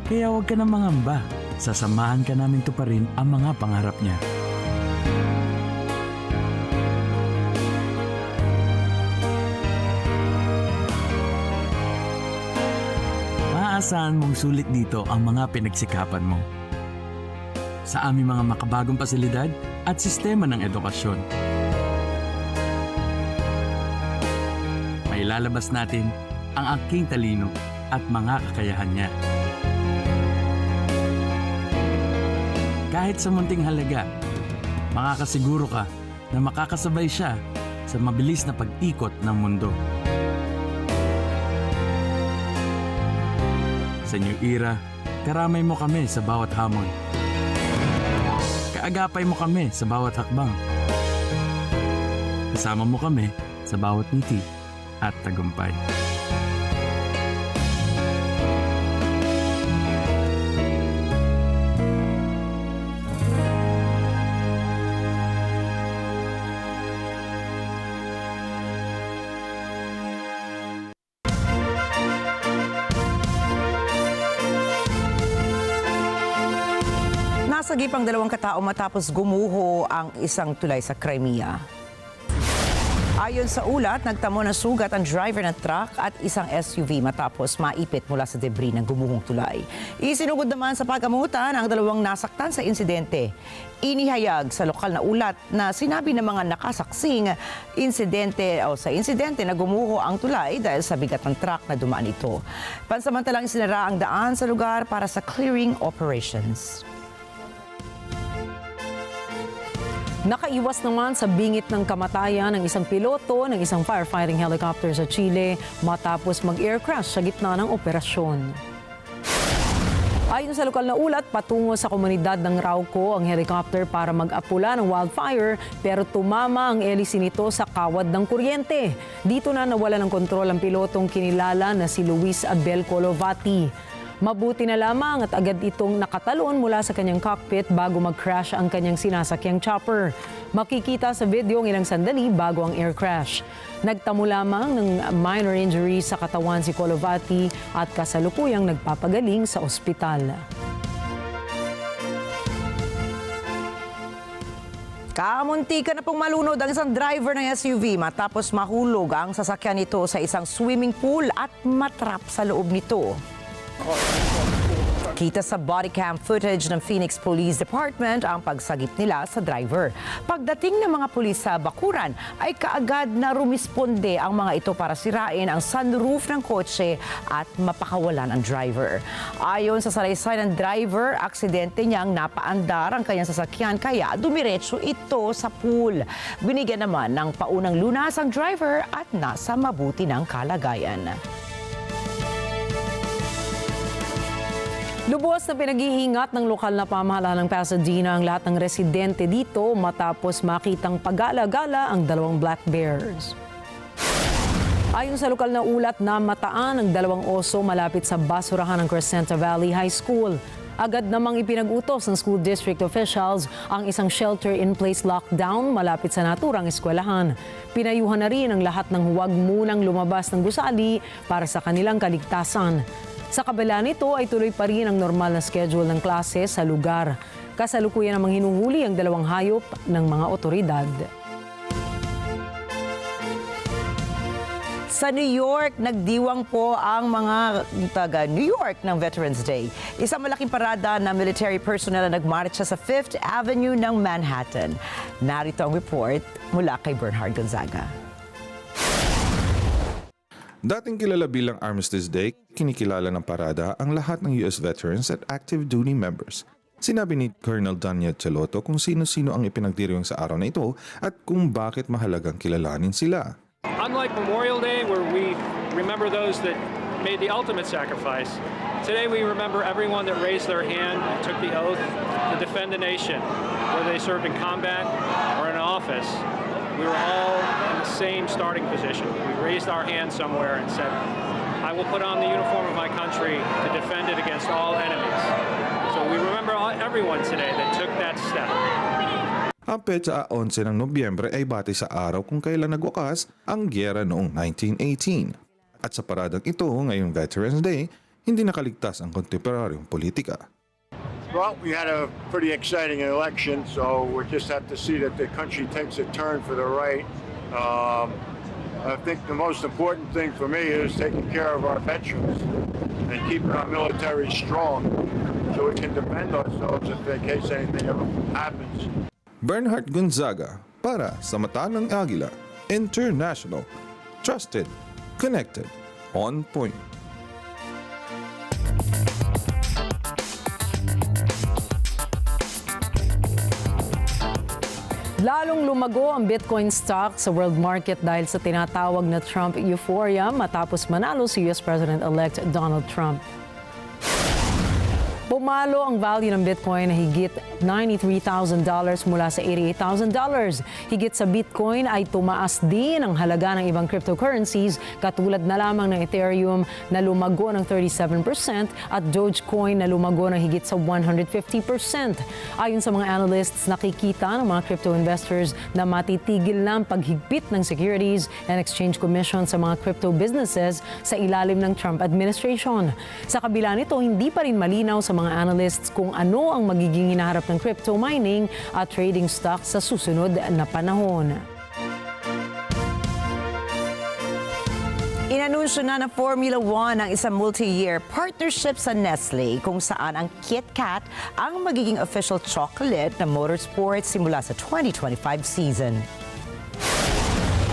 Kaya huwag ka na mangamba. Sasamahan ka namin tuparin ang mga pangarap niya. Maaasahan mong sulit dito ang mga pinagsikapan mo. Sa aming mga makabagong pasilidad at sistema ng edukasyon. Mailalabas natin ang aking talino at mga kakayahan niya. Kahit sa munting halaga, makakasiguro ka na makakasabay siya sa mabilis na pag-ikot ng mundo. Sa new era, karamay mo kami sa bawat hamon. Kaagapay mo kami sa bawat hakbang. Kasama mo kami sa bawat ngiti at tagumpay. Nasagip ang 2 katao matapos gumuho ang isang tulay sa Crimea. Ayon sa ulat, nagtamo ng sugat ang driver ng truck at isang SUV matapos maipit mula sa debris ng gumuhong tulay. Isinugod naman sa paggamutan ang 2 nasaktan sa insidente. Inihayag sa lokal na ulat na sinabi ng mga nakasaksing sa insidente na gumuho ang tulay dahil sa bigat ng truck na dumaan ito. Pansamantalang isinara ang daan sa lugar para sa clearing operations. Nakaiwas naman sa bingit ng kamatayan ng isang piloto ng isang firefighting helicopter sa Chile matapos mag-air crash sa gitna ng operasyon. Ayon sa lokal na ulat, patungo sa komunidad ng Rauco ang helicopter para mag-apula ng wildfire pero tumama ang hélice nito sa kawad ng kuryente. Dito na nawala ng kontrol ang pilotong kinilala na si Luis Abel Colovati. Mabuti na lamang at agad itong nakatalon mula sa kanyang cockpit bago mag-crash ang kanyang sinasakyang chopper. Makikita sa video ng ilang sandali bago ang air crash. Nagtamo lamang ng minor injuries sa katawan si Colovati at kasalukuyang nagpapagaling sa ospital. Kamuntikan na pong malunod ang isang driver ng SUV matapos mahulog ang sasakyan nito sa isang swimming pool at matrap sa loob nito. Kita sa body cam footage ng Phoenix Police Department ang pagsagip nila sa driver. Pagdating ng mga pulis sa bakuran ay kaagad na rumisponde ang mga ito para sirain ang sunroof ng kotse at mapakawalan ang driver. Ayon sa salaysay ng driver, aksidente niyang napaandar ang kanyang sasakyan kaya dumiretso ito sa pool. Binigyan naman ng paunang lunas ang driver at nasa mabuti ng kalagayan. Lubos na pinag-iingat ng lokal na pamahalaan ng Pasadena ang lahat ng residente dito matapos makitang pag-alagala ang 2 black bears. Ayon sa lokal na ulat, namataan ang 2 oso malapit sa basurahan ng Crescenta Valley High School. Agad namang ipinag-utos ng school district officials ang isang shelter-in-place lockdown malapit sa naturang eskwelahan. Pinayuhan na rin ang lahat ng huwag munang lumabas ng gusali para sa kanilang kaligtasan. Sa kabila nito ay tuloy pa rin ang normal na schedule ng klase sa lugar. Kasalukuyan namang hinuhuli ang 2 hayop ng mga otoridad. Sa New York, nagdiwang po ang mga taga New York ng Veterans Day. Isang malaking parada na military personnel na nagmarcha sa 5th Avenue ng Manhattan. Narito ang report mula kay Bernhard Gonzaga. Dating kilala bilang Armistice Day, kinikilala ng parada ang lahat ng US veterans at active duty members. Sinabi ni Colonel Daniel Celoto kung sino-sino ang ipinagdiriwang sa araw na ito at kung bakit mahalagang kilalanin sila. Unlike Memorial Day, where we remember those that made the ultimate sacrifice, today we remember everyone that raised their hand and took the oath to defend the nation, whether they served in combat or in office. We were all in the same starting position. We raised our hand somewhere and said, I will put on the uniform of my country to defend it against all enemies. So we remember everyone today that took that step. Ang petsa 11 ng Nobyembre ay batay sa araw kung kailan nagwakas ang gyera noong 1918. At sa paradang ito ngayong Veterans Day, hindi nakaligtas ang kontemporaryong politika. Well, we had a pretty exciting election, so we just have to see that the country takes a turn for the right. I think the most important thing for me is taking care of our veterans and keeping our military strong so we can defend ourselves in case anything ever happens. Bernhard Gonzaga para sa Mata ng Agila International. Trusted, connected, on point. Lalong lumago ang Bitcoin stock sa world market dahil sa tinatawag na Trump euphoria matapos manalo si US President-elect Donald Trump. Pumalo ang value ng Bitcoin na higit $93,000 mula sa $88,000. Higit sa Bitcoin ay tumaas din ang halaga ng ibang cryptocurrencies katulad na lamang ng Ethereum na lumago ng 37% at Dogecoin na lumago ng higit sa 150%. Ayon sa mga analysts, nakikita ng mga crypto investors na matitigil na ang paghigpit ng Securities and Exchange Commission sa mga crypto businesses sa ilalim ng Trump administration. Sa kabila nito, hindi pa rin malinaw sa mga analysts kung ano ang magiging hinaharap ng crypto mining at trading stocks sa susunod na panahon. Inanunsyo na ng Formula 1 ang isang multi-year partnership sa Nestle kung saan ang KitKat ang magiging official chocolate ng motorsport simula sa 2025 season.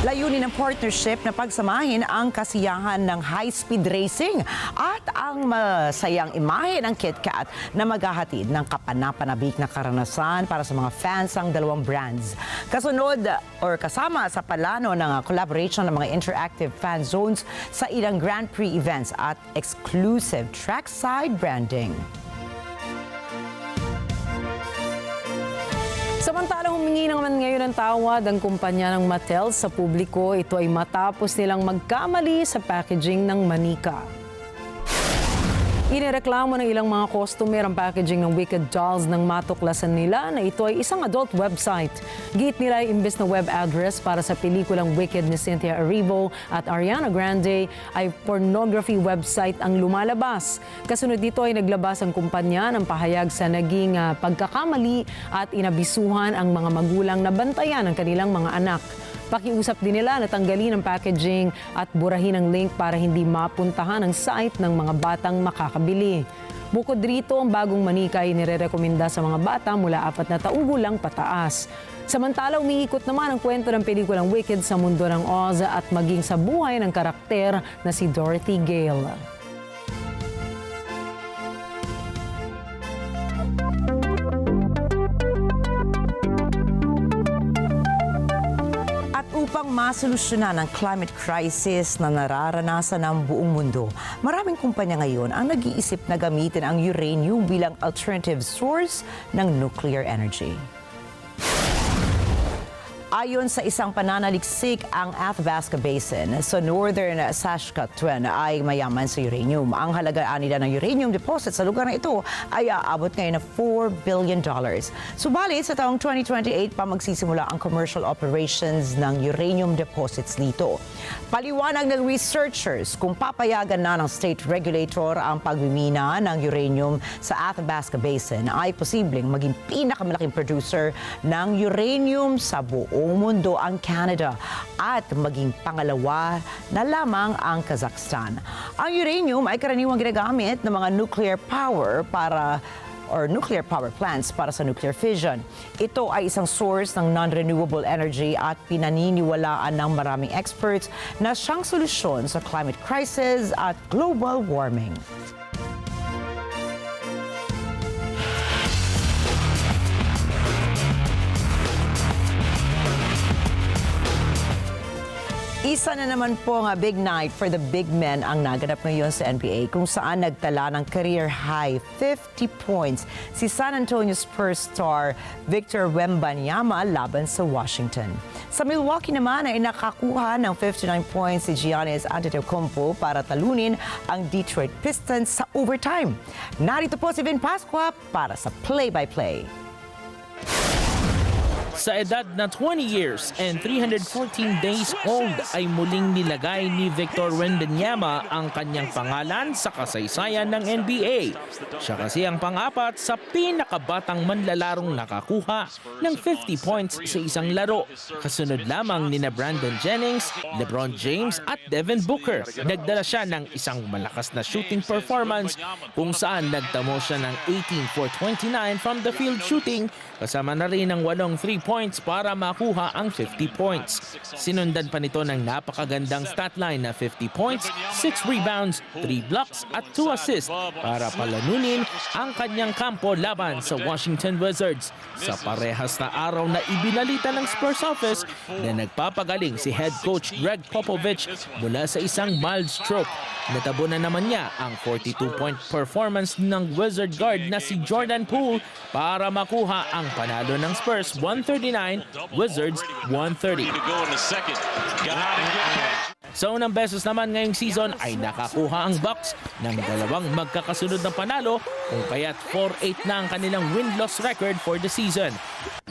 Layunin ng partnership na pagsamahin ang kasiyahan ng high-speed racing at ang masayang imahe ng KitKat na maghahatid ng kapanapanabik na karanasan para sa mga fans ng dalawang brands. Kasunod or kasama sa plano ng collaboration ng mga interactive fan zones sa ilang Grand Prix events at exclusive trackside branding. Samantala, humingi naman ngayon ng tawad ang kumpanya ng Mathay sa publiko. Ito ay matapos nilang magkamali sa packaging ng manika. Inireklamo ng ilang mga customer ang packaging ng Wicked Dolls nang matuklasan nila na ito ay isang adult website. Git nila ay imbes na web address para sa pelikulang Wicked ni Cynthia Erivo at Ariana Grande ay pornography website ang lumalabas. Kasunod dito ay naglabas ang kumpanya ng pahayag sa naging pagkakamali at inabisuhan ang mga magulang na bantayan ang kanilang mga anak. Pakiusap din nila na tanggalin ang packaging at burahin ang link para hindi mapuntahan ang site ng mga batang makakabili. Bukod rito, ang bagong manika ay nirerekomenda sa mga bata mula 4 na taong gulang pataas. Samantala, umiikot naman ang kwento ng pelikulang Wicked sa mundo ng Oz at maging sa buhay ng karakter na si Dorothy Gale. Upang masolusyonan ang climate crisis na nararanasan ng buong mundo, maraming kumpanya ngayon ang nag-iisip na gamitin ang uranium bilang alternative source ng nuclear energy. Ayon sa isang pananaliksik, ang Athabasca Basin sa northern Saskatchewan ay mayaman sa uranium. Ang halagaan nila ng uranium deposit sa lugar na ito ay aabot ngayon na $4 billion. Subalit sa taong 2028 pa magsisimula ang commercial operations ng uranium deposits dito. Paliwanag ng researchers kung papayagan na ng state regulator ang pagmimina ng uranium sa Athabasca Basin ay posibleng maging pinakamalaking producer ng uranium sa buong mundo ang Canada at maging pangalawa na lamang ang Kazakhstan. Ang uranium ay karaniwang ginagamit ng mga nuclear power plants para sa nuclear fission. Ito ay isang source ng non-renewable energy at pinaniniwalaan ng maraming experts na siyang solusyon sa climate crisis at global warming. Isa na naman po nga big night for the big men ang naganap ngayon sa NBA kung saan nagtala ng career high 50 points si San Antonio Spurs star Victor Wembanyama laban sa Washington. Sa Milwaukee naman ay nakakuha ng 59 points si Giannis Antetokounmpo para talunin ang Detroit Pistons sa overtime. Narito po si Vin Pascua para sa play-by-play. Sa edad na 20 years and 314 days old ay muling nilagay ni Victor Wembanyama ang kanyang pangalan sa kasaysayan ng NBA. Siya kasi ang pang-apat sa pinakabatang manlalarong nakakuha ng 50 points sa isang laro. Kasunod lamang ni Brandon Jennings, LeBron James at Devin Booker. Nagdala siya ng isang malakas na shooting performance kung saan nagtamo siya ng 18 for 29 from the field shooting kasama na rin ng 8 3 points para makuha ang 50 points. Sinundan pa nito ng napakagandang stat line na 50 points, 6 rebounds, 3 blocks at 2 assists para palanunin ang kanyang kampo laban sa Washington Wizards. Sa parehas na araw na ibinalita ng Spurs office na nagpapagaling si head coach Greg Popovich mula sa isang mild stroke. Natabo na naman niya ang 42-point performance ng Wizard guard na si Jordan Poole para makuha ang panalo ng Spurs 139, Wizards 130. Sa unang beses naman ngayong season ay nakakuha ang Bucks ng dalawang magkakasunod na panalo kung kaya't 4-8 na ang kanilang win-loss record for the season.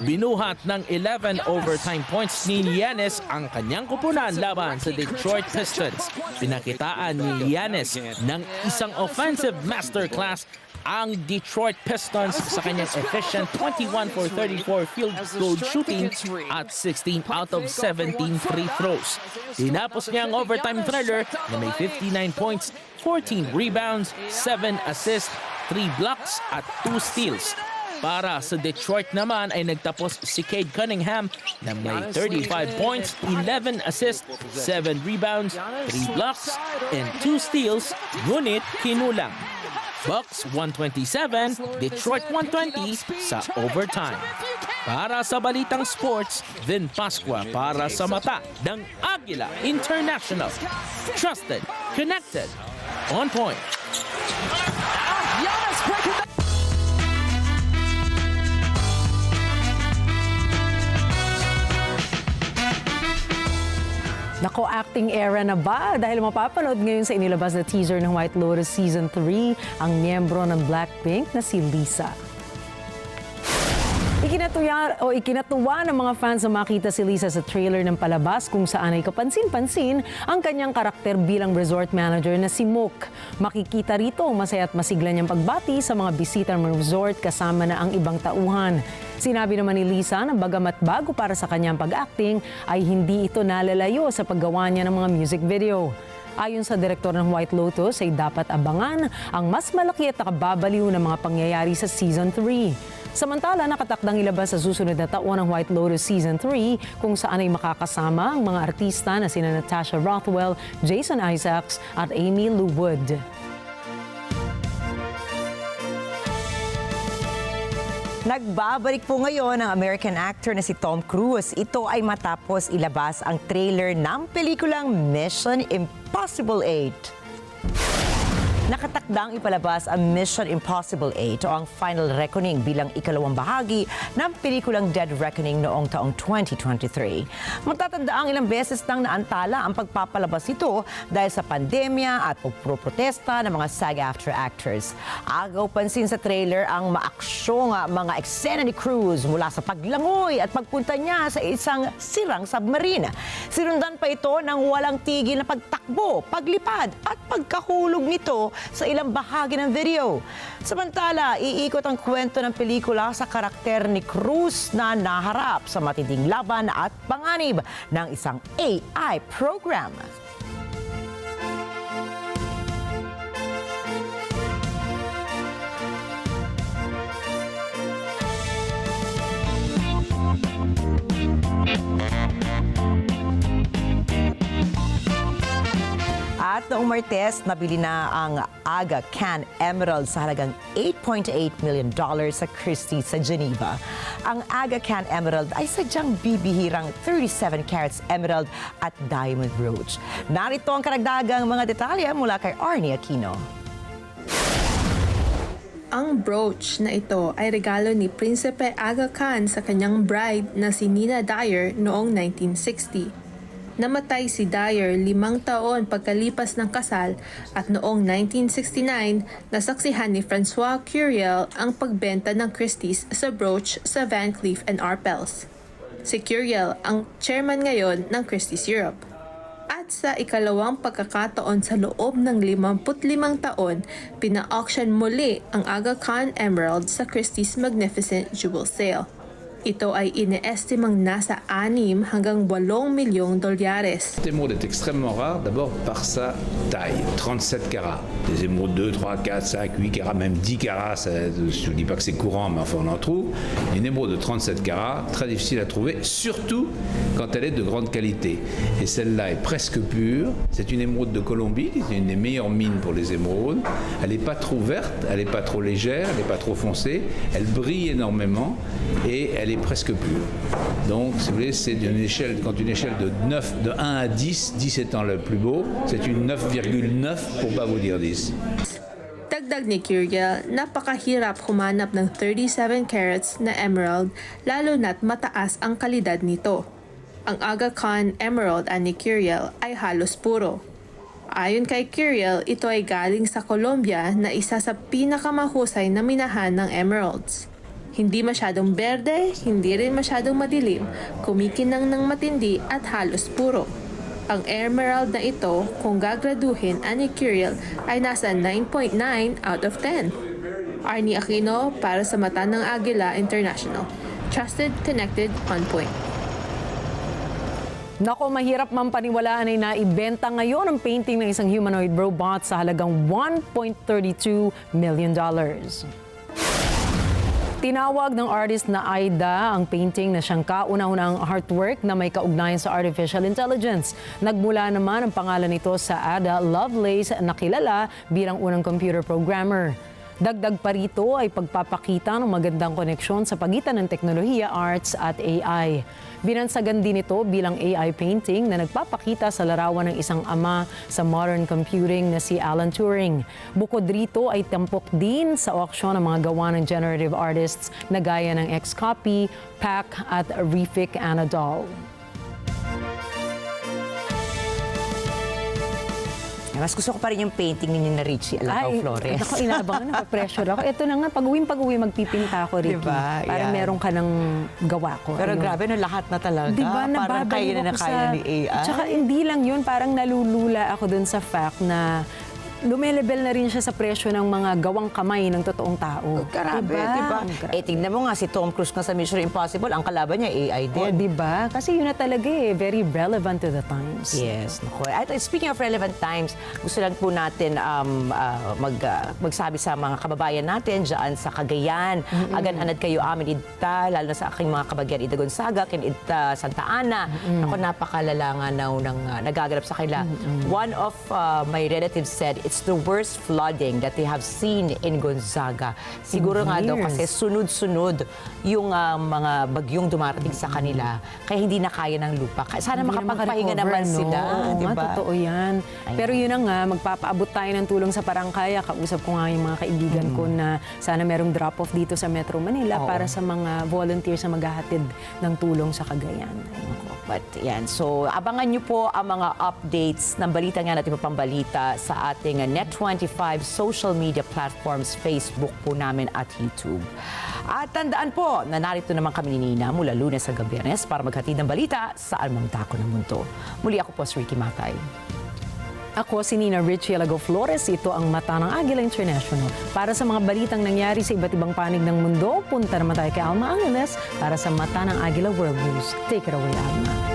Binuhat ng 11 overtime points ni Giannis ang kanyang kupunan laban sa Detroit Pistons. Pinakitaan ni Giannis ng isang offensive masterclass ang Detroit Pistons sa kanyang efficient 21 for 34 field goal shooting at 16 out of 17 free throws. Tinapos niya ang overtime thriller na may 59 points, 14 rebounds, 7 assists, 3 blocks at 2 steals. Para sa Detroit naman ay nagtapos si Cade Cunningham na may 35 points, 11 assists, 7 rebounds, 3 blocks, and 2 steals, ngunit kinulang. Bucks 127, Detroit 120 sa overtime. Para sa Balitang Sports, Vin Pascua para sa mata ng Agila International. Trusted, connected, on point. Nako, acting era na ba? Dahil mapapanood ngayon sa inilabas na teaser ng White Lotus Season 3 ang miyembro ng Blackpink na si Lisa. Ikinatuwa ng mga fans na makita si Lisa sa trailer ng palabas kung saan ay kapansin-pansin ang kanyang karakter bilang resort manager na si Mook. Makikita rito masaya at masigla niyang pagbati sa mga bisita ng resort kasama na ang ibang tauhan. Sinabi naman ni Lisa na bagamat bago para sa kanyang pag-acting ay hindi ito nalalayo sa paggawa niya ng mga music video. Ayon sa direktor ng White Lotus ay dapat abangan ang mas malaki at nakababaliw na mga pangyayari sa Season 3. Samantala, nakatakdang ilabas sa susunod na taon ng White Lotus Season 3 kung saan ay makakasama ang mga artista na sina Natasha Rothwell, Jason Isaacs at Amy Lou Wood. Nagbabalik po ngayon ang American actor na si Tom Cruise. Ito ay matapos ilabas ang trailer ng pelikulang Mission Impossible 8. Nakatakdang ipalabas ang Mission Impossible 8 o ang Final Reckoning bilang ikalawang bahagi ng pelikulang Dead Reckoning noong taong 2023. Matatanda ang ilang beses nang naantala ang pagpapalabas ito dahil sa pandemya at pagproprotesta ng mga SAG-AFTRA actors. Agaw pansin sa trailer ang maaksyong mga eksena ni Cruise mula sa paglangoy at pagpunta niya sa isang sirang submarine. Sinundan pa ito ng walang tigil na pagtakbo, paglipad at pagkahulog nito sa ilang bahagi ng video. Samantala, iikot ang kwento ng pelikula sa karakter ni Cruz na naharap sa matinding laban at panganib ng isang AI program. At noong Martes, nabili na ang Aga Can Emerald sa halagang $8.8 million sa Christie's sa Geneva. Ang Aga Can Emerald ay sadyang bibihirang 37 carats emerald at diamond brooch. Narito ang karagdagang mga detalye mula kay Arnie Aquino. Ang brooch na ito ay regalo ni Prinsipe Aga Khan sa kanyang bride na si Nina Dyer noong 1960. Namatay si Dyer 5 taon pagkalipas ng kasal at noong 1969, nasaksihan ni Francois Curiel ang pagbenta ng Christie's sa brooch sa Van Cleef & Arpels. Si Curiel ang chairman ngayon ng Christie's Europe. At sa ikalawang pagkakataon sa loob ng 55 taon, pina-auction muli ang Aga Khan Emerald sa Christie's Magnificent Jewel Sale. Ito ay ine-estimang nasa 6 hanggang 8 milyong dolyares. Cette émeraude est extrêmement rare, d'abord par sa taille, 37 carats. Des émeraudes 2, 3, 4, 5, 8 carats, même 10 carats, je ne vous dis pas que c'est courant, mais enfin on en trouve. Une émeraude de 37 carats, très difficile à trouver, surtout quand elle est de grande qualité. Et celle-là est presque pure. C'est une émeraude de Colombie, c'est une des meilleures mines pour les émeraudes. Elle n'est pas trop verte, elle n'est pas trop légère, elle n'est pas trop foncée. Elle brille énormément et elle est presque pure. Donc, si vous voulez, c'est une échelle, quand une échelle de 1 à 10, 10 étant le plus beau, c'est une 9,9 pour pas vous dire 10. Dagdag ni Curiel, napakahirap humanap ng 37 carats na emerald lalo na't mataas ang kalidad nito. Ang Aga Khan Emerald ni Curiel ay halos puro. Ayon kay Curiel, ito ay galing sa Colombia na isa sa pinakamahusay na minahan ng emeralds. Hindi masyadong berde, hindi rin masyadong madilim, kumikinang ng matindi at halos puro. Ang emerald na ito, kung gagraduhin ni Curiel, ay nasa 9.9 out of 10. Arnie Aquino para sa Mata ng Agila International. Trusted, connected, on point. Nako, mahirap mampaniwalaan ay naibenta ngayon ang painting ng isang humanoid robot sa halagang $1.32 million. Tinawag ng artist na Aida ang painting na siyang kauna-unang artwork na may kaugnayan sa artificial intelligence. Nagmula naman ang pangalan nito sa Ada Lovelace na kilala bilang unang computer programmer. Dagdag pa rito ay pagpapakita ng magandang koneksyon sa pagitan ng teknolohiya, arts at AI. Binansagan din ito bilang AI painting na nagpapakita sa larawan ng isang ama sa modern computing na si Alan Turing. Bukod rito ay tampok din sa auction ng mga gawa ng generative artists na gaya ng Xcopy, Pac at Rikki Anadol. Mas gusto ko pa rin yung painting ninyo na Rikki, Alagao, Flores. Ako, inaabangan, napapressure ako. Ito na nga, pag-uwi magpipinta ako, Rikki. Diba? Para meron ka ng gawa ko. Pero grabe, no, lahat na talaga. Diba, parang kaya na kaya ni AI. Tsaka hindi lang yun, parang nalulula ako dun sa fact na lumelebel na rin siya sa presyo ng mga gawang kamay ng totoong tao. Grabe, diba? Tingnan mo nga si Tom Cruise nga sa Mission Impossible, ang kalaban niya AI din. Diba? Kasi yun na talaga very relevant to the times. Yes. Speaking of relevant times, gusto lang po natin magsabi sa mga kababayan natin dyan sa Cagayan. Agan-anad kayo amin idta, lalo na sa aking mga kababayan Ida Gonzaga, kin idta Santa Ana. Ako, napakalala nga ng nagaganap sa kanila. One of my relatives said, it's the worst flooding that they have seen in Gonzaga. Siguro nga daw kasi sunod-sunod yung mga bagyong dumarating sa kanila, kaya hindi na kaya ng lupa. Sana makapagpahinga naman sila. Oo, diba? Totoo yan. Pero yun na nga, magpapaabot tayo ng tulong sa Parangkaya. Kausap ko nga yung mga kaibigan ko na sana merong drop-off dito sa Metro Manila para sa mga volunteers na maghahatid ng tulong sa Cagayan. But yan, so abangan nyo po ang mga updates ng balita nga natin pambalita sa ating Net25 social media platforms, Facebook po namin at YouTube. At tandaan po na narito naman kami ni Nina mula Lunes hanggang Biyernes para maghatid ng balita sa anumang dako ng mundo. Muli ako po si Rikki Mathay. Ako si Nina Rikki Alagao Flores. Ito ang Mata ng Agila International. Para sa mga balitang nangyari sa iba't ibang panig ng mundo, punta naman tayo kay Alma Angeles para sa Mata ng Agila World News. Take it away, Alma.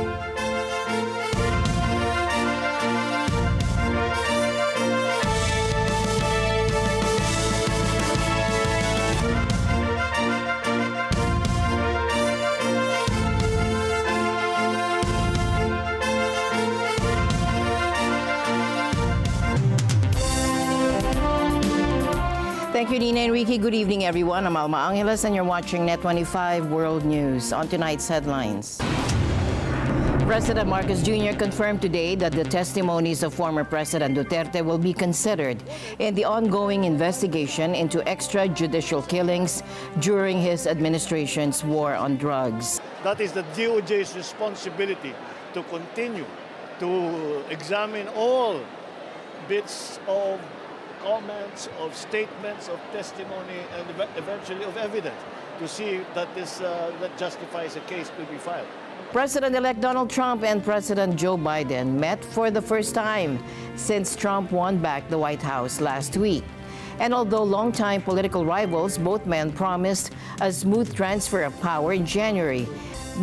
Thank you, Nina and Rikki. Good evening, everyone. I'm Alma Angeles, and you're watching Net25 World News. On tonight's headlines. President Marcos Jr. confirmed today that the testimonies of former President Duterte will be considered in the ongoing investigation into extrajudicial killings during his administration's war on drugs. That is the DOJ's responsibility to continue to examine all bits of comments, of statements, of testimony, and eventually of evidence to see that that justifies a case to be filed. President-elect Donald Trump and President Joe Biden met for the first time since Trump won back the White House last week. And although longtime political rivals, both men promised a smooth transfer of power in January.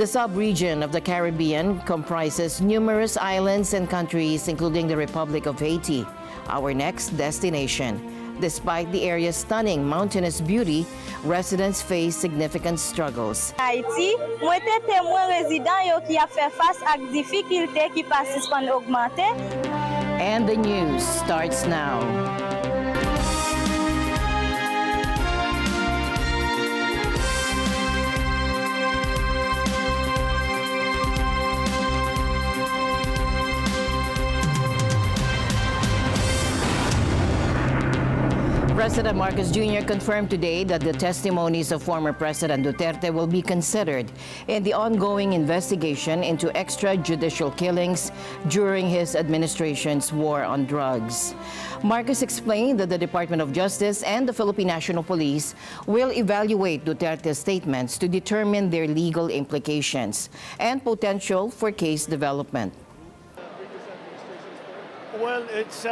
The sub-region of the Caribbean comprises numerous islands and countries, including the Republic of Haiti, our next destination. Despite the area's stunning mountainous beauty, residents face significant struggles. Haiti, moi te témoin résident yo qui a fait face à difficultés qui persistent pendant augmenter. And the news starts now. President Marcos Jr. confirmed today that the testimonies of former President Duterte will be considered in the ongoing investigation into extrajudicial killings during his administration's war on drugs. Marcos explained that the Department of Justice and the Philippine National Police will evaluate Duterte's statements to determine their legal implications and potential for case development. Well, it's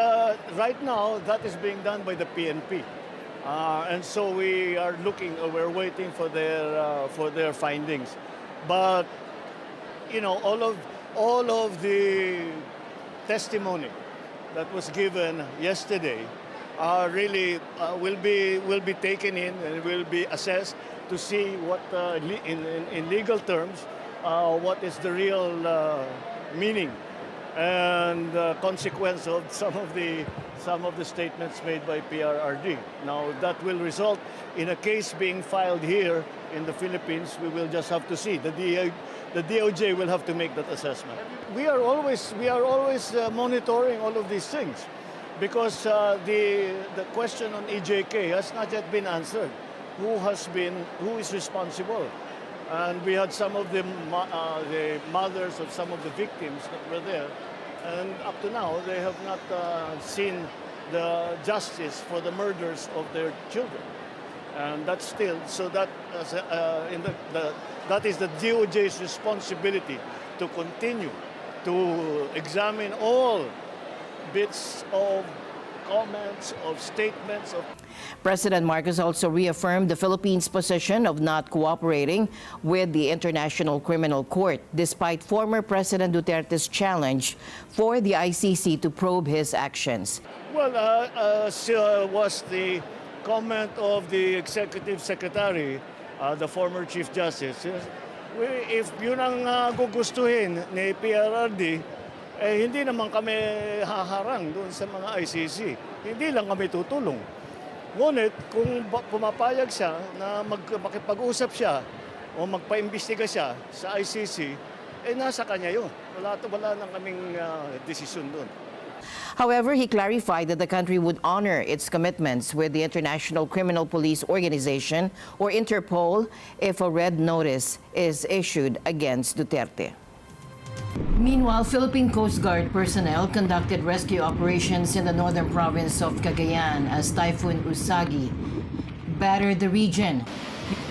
right now that is being done by the PNP. And so we're waiting for their findings. But all of the testimony that was given yesterday really will be taken in and will be assessed to see what in legal terms what is the real meaning and consequence of some of the statements made by PRRD. Now that will result in a case being filed here in the Philippines. We will just have to see. The DOJ will have to make that assessment. We are always monitoring all of these things because the question on EJK has not yet been answered. Who is responsible? And we had some of the mothers of some of the victims that were there, and up to now they have not seen the justice for the murders of their children. And that's still so that that is the DOJ's responsibility to continue to examine all bits of comments, of statements, of... President Marcos also reaffirmed the Philippines' position of not cooperating with the International Criminal Court, despite former President Duterte's challenge for the ICC to probe his actions. Well, was the comment of the Executive Secretary, the former Chief Justice. If yun ang gugustuhin ni PRRD, hindi naman kami haharang doon sa mga ICC. Hindi lang kami tutulong. Ngunit kung pumapayag siya na makipag-usap siya o magpaimbestiga siya sa ICC, nasa kanya yun. Wala nang kaming desisyon doon. However, he clarified that the country would honor its commitments with the International Criminal Police Organization, or Interpol, if a red notice is issued against Duterte. Meanwhile, Philippine Coast Guard personnel conducted rescue operations in the northern province of Cagayan as Typhoon Usagi battered the region.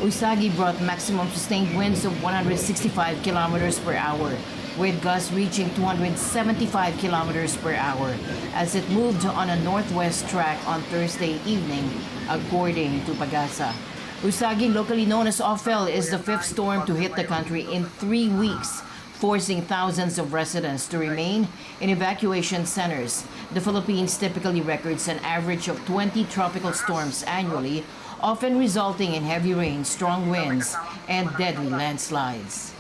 Usagi brought maximum sustained winds of 165 kilometers per hour, with gusts reaching 275 kilometers per hour as it moved on a northwest track on Thursday evening, according to Pagasa. Usagi, locally known as Ophel, is the fifth storm to hit the country in 3 weeks, forcing thousands of residents to remain in evacuation centers. The Philippines typically records an average of 20 tropical storms annually, often resulting in heavy rain, strong winds, and deadly landslides.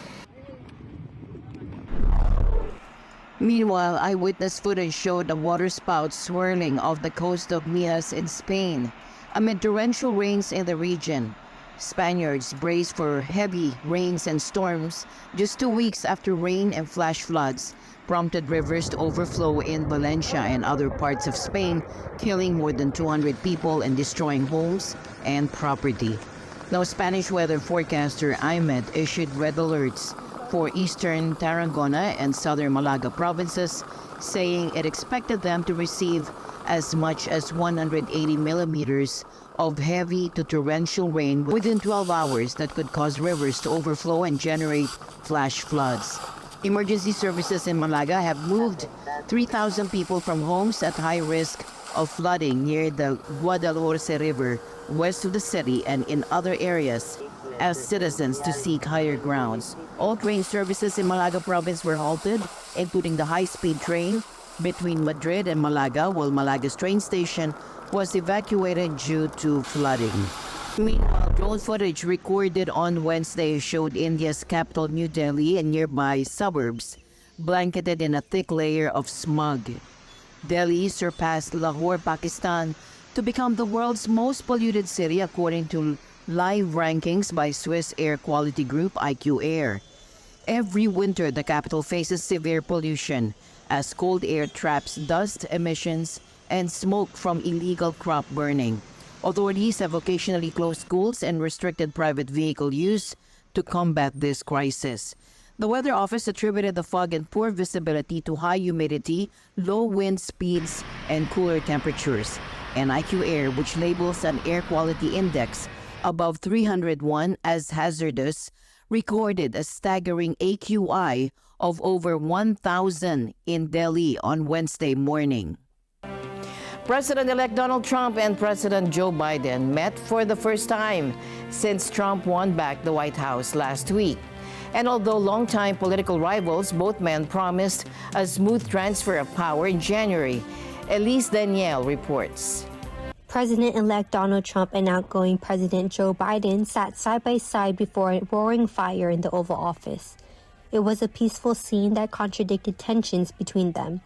Meanwhile, eyewitness footage showed a waterspout swirling off the coast of Minas in Spain amid torrential rains in the region. Spaniards brace for heavy rains and storms just 2 weeks after rain and flash floods prompted rivers to overflow in Valencia and other parts of Spain, killing more than 200 people and destroying homes and property. Now, Spanish weather forecaster IMET issued red alerts for eastern Tarragona and southern Malaga provinces, saying it expected them to receive as much as 180 millimeters of heavy to torrential rain within 12 hours that could cause rivers to overflow and generate flash floods. Emergency services in Malaga have moved 3,000 people from homes at high risk of flooding near the Guadalhorce River, west of the city, and in other areas as citizens to seek higher grounds. All train services in Malaga province were halted, including the high-speed train between Madrid and Malaga, while Malaga's train station was evacuated due to flooding. Meanwhile, drone footage recorded on Wednesday showed India's capital New Delhi and nearby suburbs blanketed in a thick layer of smog. Delhi surpassed Lahore, Pakistan, to become the world's most polluted city according to live rankings by Swiss air quality group IQ Air. Every winter, the capital faces severe pollution as cold air traps dust emissions and smoke from illegal crop burning. Authorities have occasionally closed schools and restricted private vehicle use to combat this crisis. The Weather Office attributed the fog and poor visibility to high humidity, low wind speeds, and cooler temperatures. And IQ Air, which labels an air quality index above 301 as hazardous, recorded a staggering AQI of over 1,000 in Delhi on Wednesday morning. President-elect Donald Trump and President Joe Biden met for the first time since Trump won back the White House last week. And although longtime political rivals, both men promised a smooth transfer of power in January. Elise Danielle reports. President-elect Donald Trump and outgoing President Joe Biden sat side by side before a roaring fire in the Oval Office. It was a peaceful scene that contradicted tensions between them.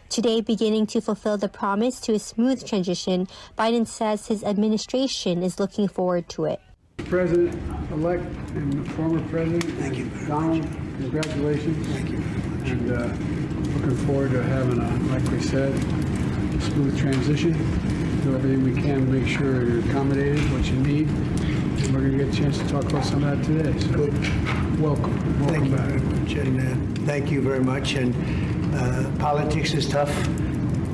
Today, beginning to fulfill the promise to a smooth transition, Biden says his administration is looking forward to it. President-elect and former President, thank you. Donald, congratulations. Thank you. And looking forward to having like we said, a smooth transition. Do everything we can to make sure you're accommodated, what you need. And we're going to get a chance to talk about some of that today. So, welcome. Thank you very much. And thank you very much. And politics is tough,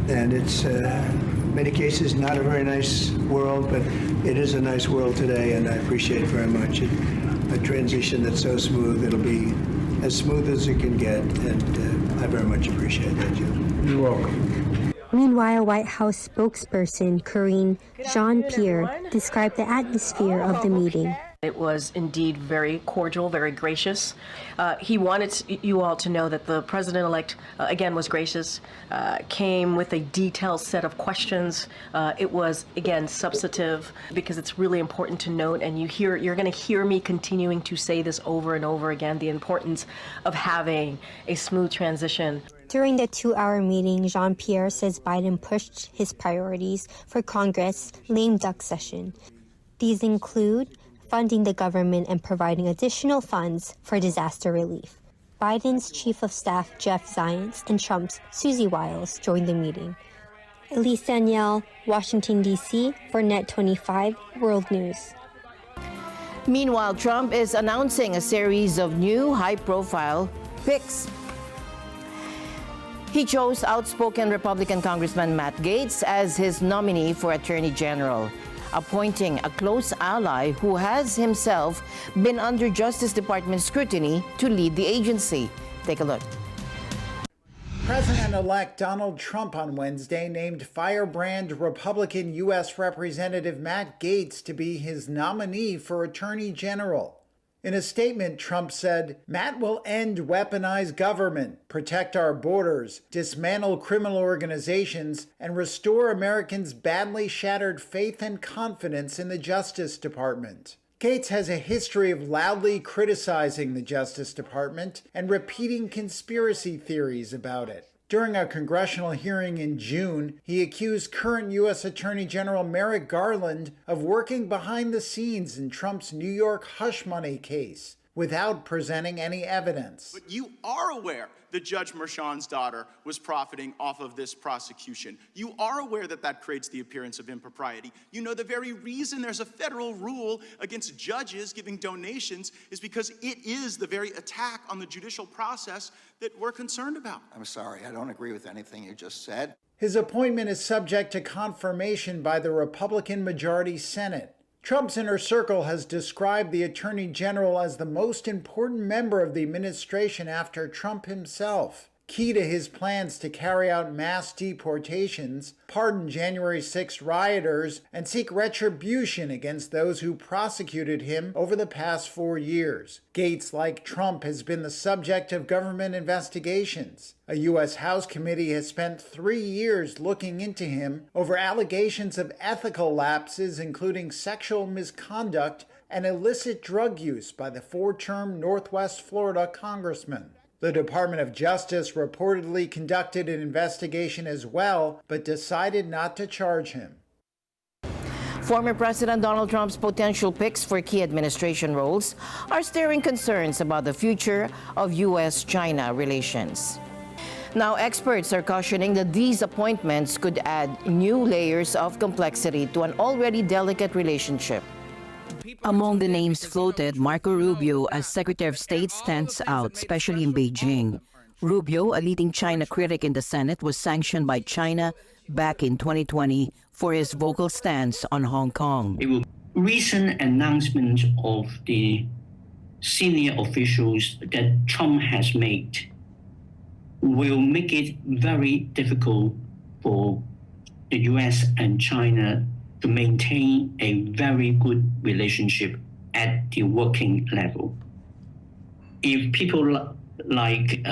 and it's in many cases not a very nice world, but it is a nice world today, and I appreciate it very much. A transition that's so smooth, it'll be as smooth as it can get, and I very much appreciate that, Joe. You're welcome. Meanwhile, White House spokesperson Karine Jean-Pierre described the atmosphere of the meeting. It was indeed very cordial, very gracious. He wanted you all to know that the president-elect, again, was gracious, came with a detailed set of questions. It was, again, substantive, because it's really important to note, and you're going to hear me continuing to say this over and over again, the importance of having a smooth transition. During the 2-hour meeting, Jean-Pierre says Biden pushed his priorities for Congress' lame duck session. These include funding the government and providing additional funds for disaster relief. Biden's Chief of Staff Jeff Zients and Trump's Susie Wiles joined the meeting. Elise Danielle, Washington, D.C. for Net 25 World News. Meanwhile, Trump is announcing a series of new high-profile picks. He chose outspoken Republican Congressman Matt Gaetz as his nominee for Attorney General, appointing a close ally who has himself been under Justice Department scrutiny to lead the agency. Take a look. President-elect Donald Trump on Wednesday named firebrand Republican U.S. Representative Matt Gaetz to be his nominee for Attorney General. In a statement, Trump said, "Matt will end weaponized government, protect our borders, dismantle criminal organizations, and restore Americans' badly shattered faith and confidence in the Justice Department." Gaetz has a history of loudly criticizing the Justice Department and repeating conspiracy theories about it. During a congressional hearing in June, he accused current U.S. Attorney General Merrick Garland of working behind the scenes in Trump's New York hush money case without presenting any evidence. But you are aware that Judge Merchan's daughter was profiting off of this prosecution. You are aware that that creates the appearance of impropriety. You know the very reason there's a federal rule against judges giving donations is because it is the very attack on the judicial process that we're concerned about. I'm sorry, I don't agree with anything you just said. His appointment is subject to confirmation by the Republican majority Senate. Trump's inner circle has described the Attorney General as the most important member of the administration after Trump himself. Key to his plans to carry out mass deportations, pardon January 6 rioters, and seek retribution against those who prosecuted him over the past 4 years. Gaetz, like Trump, has been the subject of government investigations. A U.S. House committee has spent 3 years looking into him over allegations of ethical lapses, including sexual misconduct and illicit drug use by the 4-term Northwest Florida congressman. The Department of Justice reportedly conducted an investigation as well, but decided not to charge him. Former President Donald Trump's potential picks for key administration roles are stirring concerns about the future of U.S.-China relations. Now, experts are cautioning that these appointments could add new layers of complexity to an already delicate relationship. Among the names floated, Marco Rubio as Secretary of State stands out, especially in Beijing. Rubio, a leading China critic in the Senate, was sanctioned by China back in 2020 for his vocal stance on Hong Kong. Recent announcement of the senior officials that Trump has made will make it very difficult for the US and China to maintain a very good relationship at the working level. If people like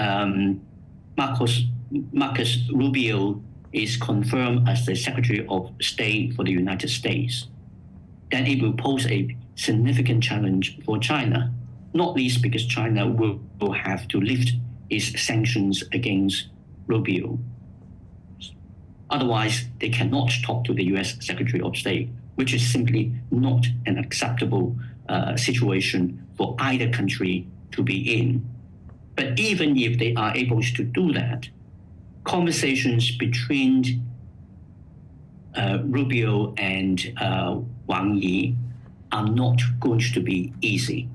Marcus Rubio is confirmed as the Secretary of State for the United States, then it will pose a significant challenge for China, not least because China will have to lift its sanctions against Rubio. Otherwise, they cannot talk to the US Secretary of State, which is simply not an acceptable situation for either country to be in. But even if they are able to do that, conversations between Rubio and Wang Yi are not going to be easy.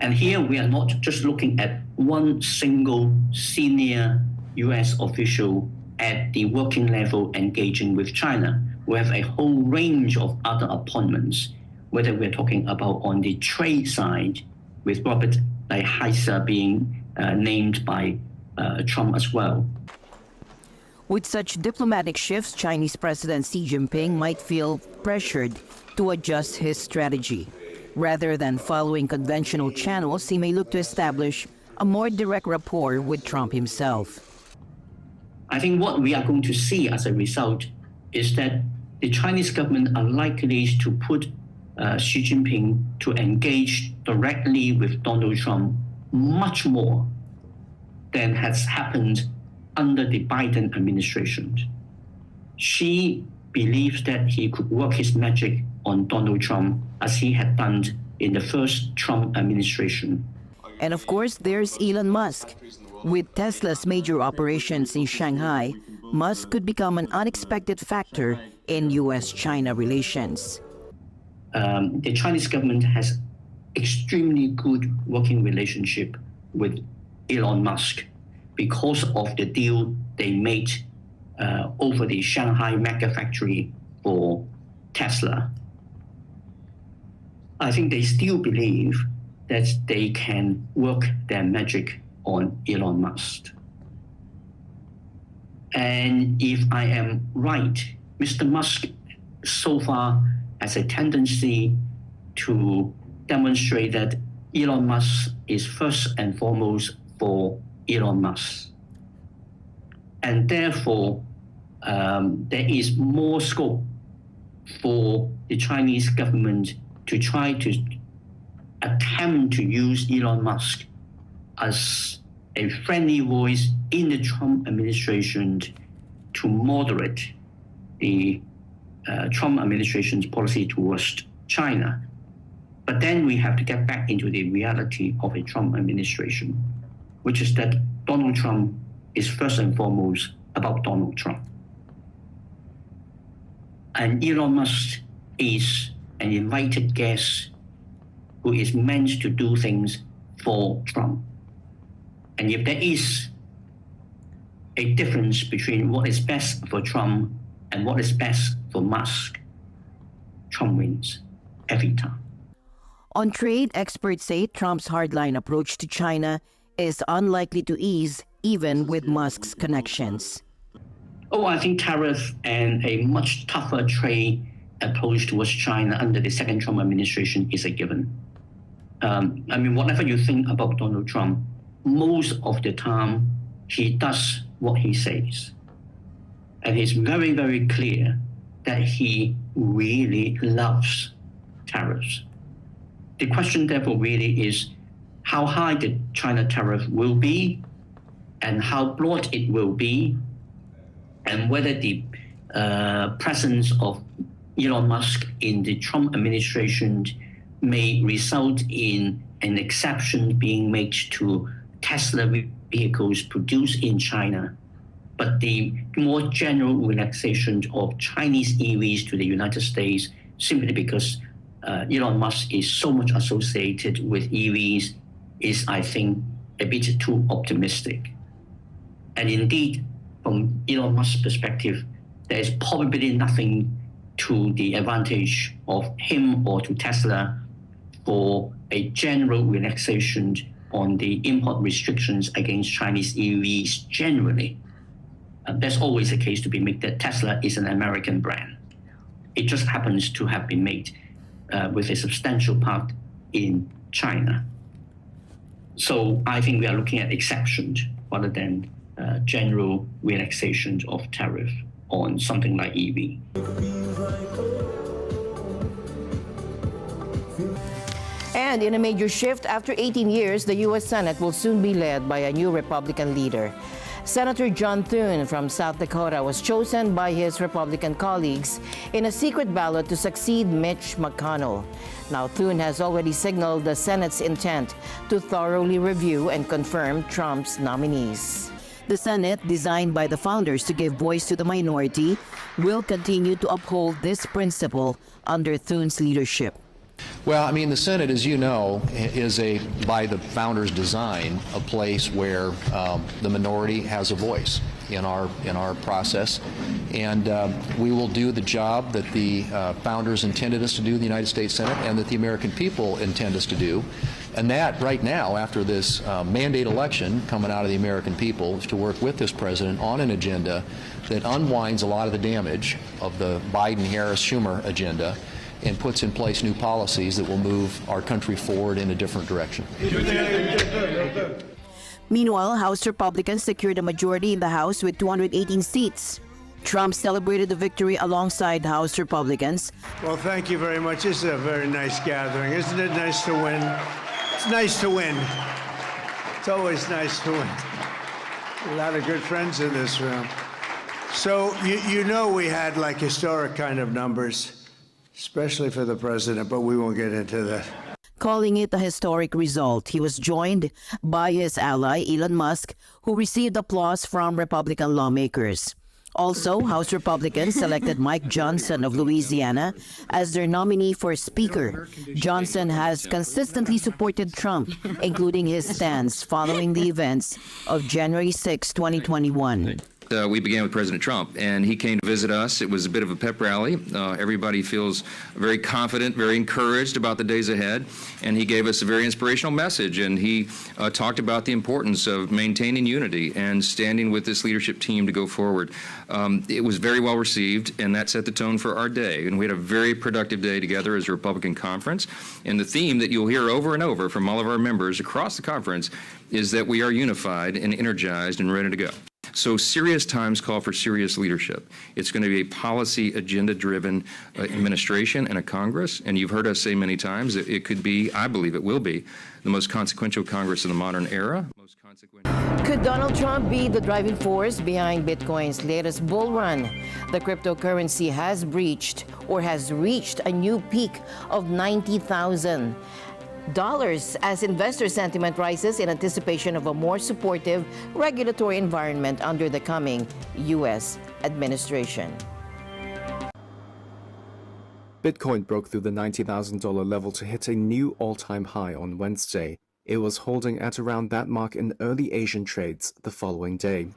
And here we are not just looking at one single senior US official at the working level engaging with China. We have a whole range of other appointments, whether we're talking about on the trade side, with Robert Lighthizer being named by Trump as well. With such diplomatic shifts, Chinese President Xi Jinping might feel pressured to adjust his strategy. Rather than following conventional channels, he may look to establish a more direct rapport with Trump himself. I think what we are going to see as a result is that the Chinese government are likely to put Xi Jinping to engage directly with Donald Trump much more than has happened under the Biden administration. Xi believes that he could work his magic on Donald Trump as he had done in the first Trump administration. And of course, there's Elon Musk. With Tesla's major operations in Shanghai, Musk could become an unexpected factor in US-China relations. The Chinese government has extremely good working relationship with Elon Musk because of the deal they made over the Shanghai mega factory for Tesla. I think they still believe that they can work their magic on Elon Musk. And if I am right, Mr. Musk so far has a tendency to demonstrate that Elon Musk is first and foremost for Elon Musk. And therefore, there is more scope for the Chinese government to try to attempt to use Elon Musk as a friendly voice in the Trump administration to moderate the Trump administration's policy towards China. But then we have to get back into the reality of a Trump administration, which is that Donald Trump is first and foremost about Donald Trump. And Elon Musk is an invited guest who is meant to do things for Trump. And if there is a difference between what is best for Trump and what is best for Musk, Trump wins every time. On trade, experts say Trump's hardline approach to China is unlikely to ease even with Musk's connections. Oh, I think tariff and a much tougher trade approach towards China under the second Trump administration is a given. I mean, whatever you think about Donald Trump, most of the time he does what he says. And it's very, very clear that he really loves tariffs. The question therefore really is how high the China tariff will be and how broad it will be, and whether the presence of Elon Musk in the Trump administration may result in an exception being made to Tesla vehicles produced in China, but the more general relaxation of Chinese EVs to the United States simply because Elon Musk is so much associated with EVs is, I think, a bit too optimistic. And indeed, from Elon Musk's perspective, there is probably nothing to the advantage of him or to Tesla for a general relaxation on the import restrictions against Chinese EVs generally. There's always a case to be made that Tesla is an American brand. It just happens to have been made with a substantial part in China. So I think we are looking at exceptions rather than general relaxation of tariff on something like EV. And in a major shift, after 18 years, the U.S. Senate will soon be led by a new Republican leader. Senator John Thune from South Dakota was chosen by his Republican colleagues in a secret ballot to succeed Mitch McConnell. Now, Thune has already signaled the Senate's intent to thoroughly review and confirm Trump's nominees. The Senate, designed by the founders to give voice to the minority, will continue to uphold this principle under Thune's leadership. Well, I mean, the Senate, as you know, is by the founders' design, a place where the minority has a voice in our process, and we will do the job that the founders intended us to do in the United States Senate, and that the American people intend us to do. And that, right now, after this mandate election coming out of the American people, is to work with this president on an agenda that unwinds a lot of the damage of the Biden-Harris-Schumer agenda and puts in place new policies that will move our country forward in a different direction. Meanwhile, House Republicans secured a majority in the House with 218 seats. Trump celebrated the victory alongside House Republicans. Well, thank you very much. This is a very nice gathering. Isn't it nice to win? It's nice to win. It's always nice to win. A lot of good friends in this room. So you know we had like historic kind of numbers, especially for the president, but we won't get into that. Calling it a historic result, he was joined by his ally, Elon Musk, who received applause from Republican lawmakers. Also, House Republicans selected Mike Johnson of Louisiana as their nominee for Speaker. Johnson has consistently supported Trump, including his stance following the events of January 6, 2021. We began with President Trump, and he came to visit us. It was a bit of a pep rally. Everybody feels very confident, very encouraged about the days ahead, and he gave us a very inspirational message, and he talked about the importance of maintaining unity and standing with this leadership team to go forward. It was very well received, and that set the tone for our day, and we had a very productive day together as a Republican conference, and the theme that you'll hear over and over from all of our members across the conference is that we are unified and energized and ready to go. So serious times call for serious leadership. It's going to be a policy agenda-driven administration and a Congress, and you've heard us say many times that it could be, I believe it will be, the most consequential Congress in the modern era. Could Donald Trump be the driving force behind Bitcoin's latest bull run? The cryptocurrency has reached a new peak of $90,000 as investor sentiment rises in anticipation of a more supportive regulatory environment under the coming U.S. administration. Bitcoin broke through the $90,000 level to hit a new all-time high on Wednesday. It was holding at around that mark in early Asian trades the following day.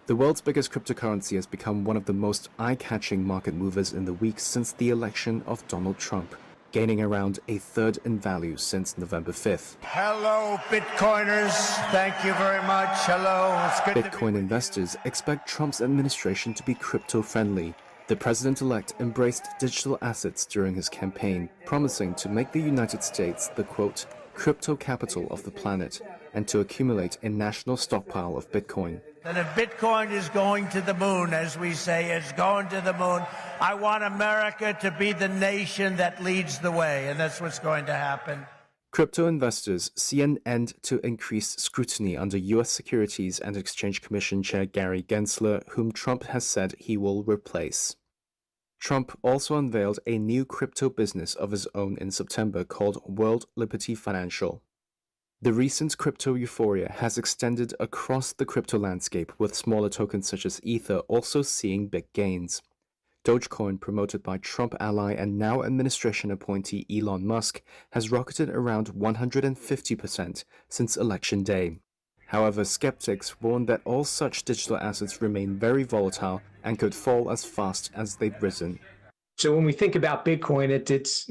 The world's biggest cryptocurrency has become one of the most eye-catching market movers in the week since the election of Donald Trump, gaining around a third in value since November 5th. Hello, Bitcoiners. Thank you very much. Hello. It's good Bitcoin investors expect Trump's administration to be crypto-friendly. The president-elect embraced digital assets during his campaign, promising to make the United States the, quote, crypto capital of the planet, and to accumulate a national stockpile of Bitcoin. That if Bitcoin is going to the moon, as we say, it's going to the moon. I want America to be the nation that leads the way, and that's what's going to happen. Crypto investors see an end to increased scrutiny under U.S. Securities and Exchange Commission Chair Gary Gensler, whom Trump has said he will replace. Trump also unveiled a new crypto business of his own in September called World Liberty Financial. The recent crypto euphoria has extended across the crypto landscape, with smaller tokens such as Ether also seeing big gains. Dogecoin, promoted by Trump ally and now administration appointee Elon Musk, has rocketed around 150% since Election Day. However, skeptics warn that all such digital assets remain very volatile and could fall as fast as they've risen. So when we think about Bitcoin, it's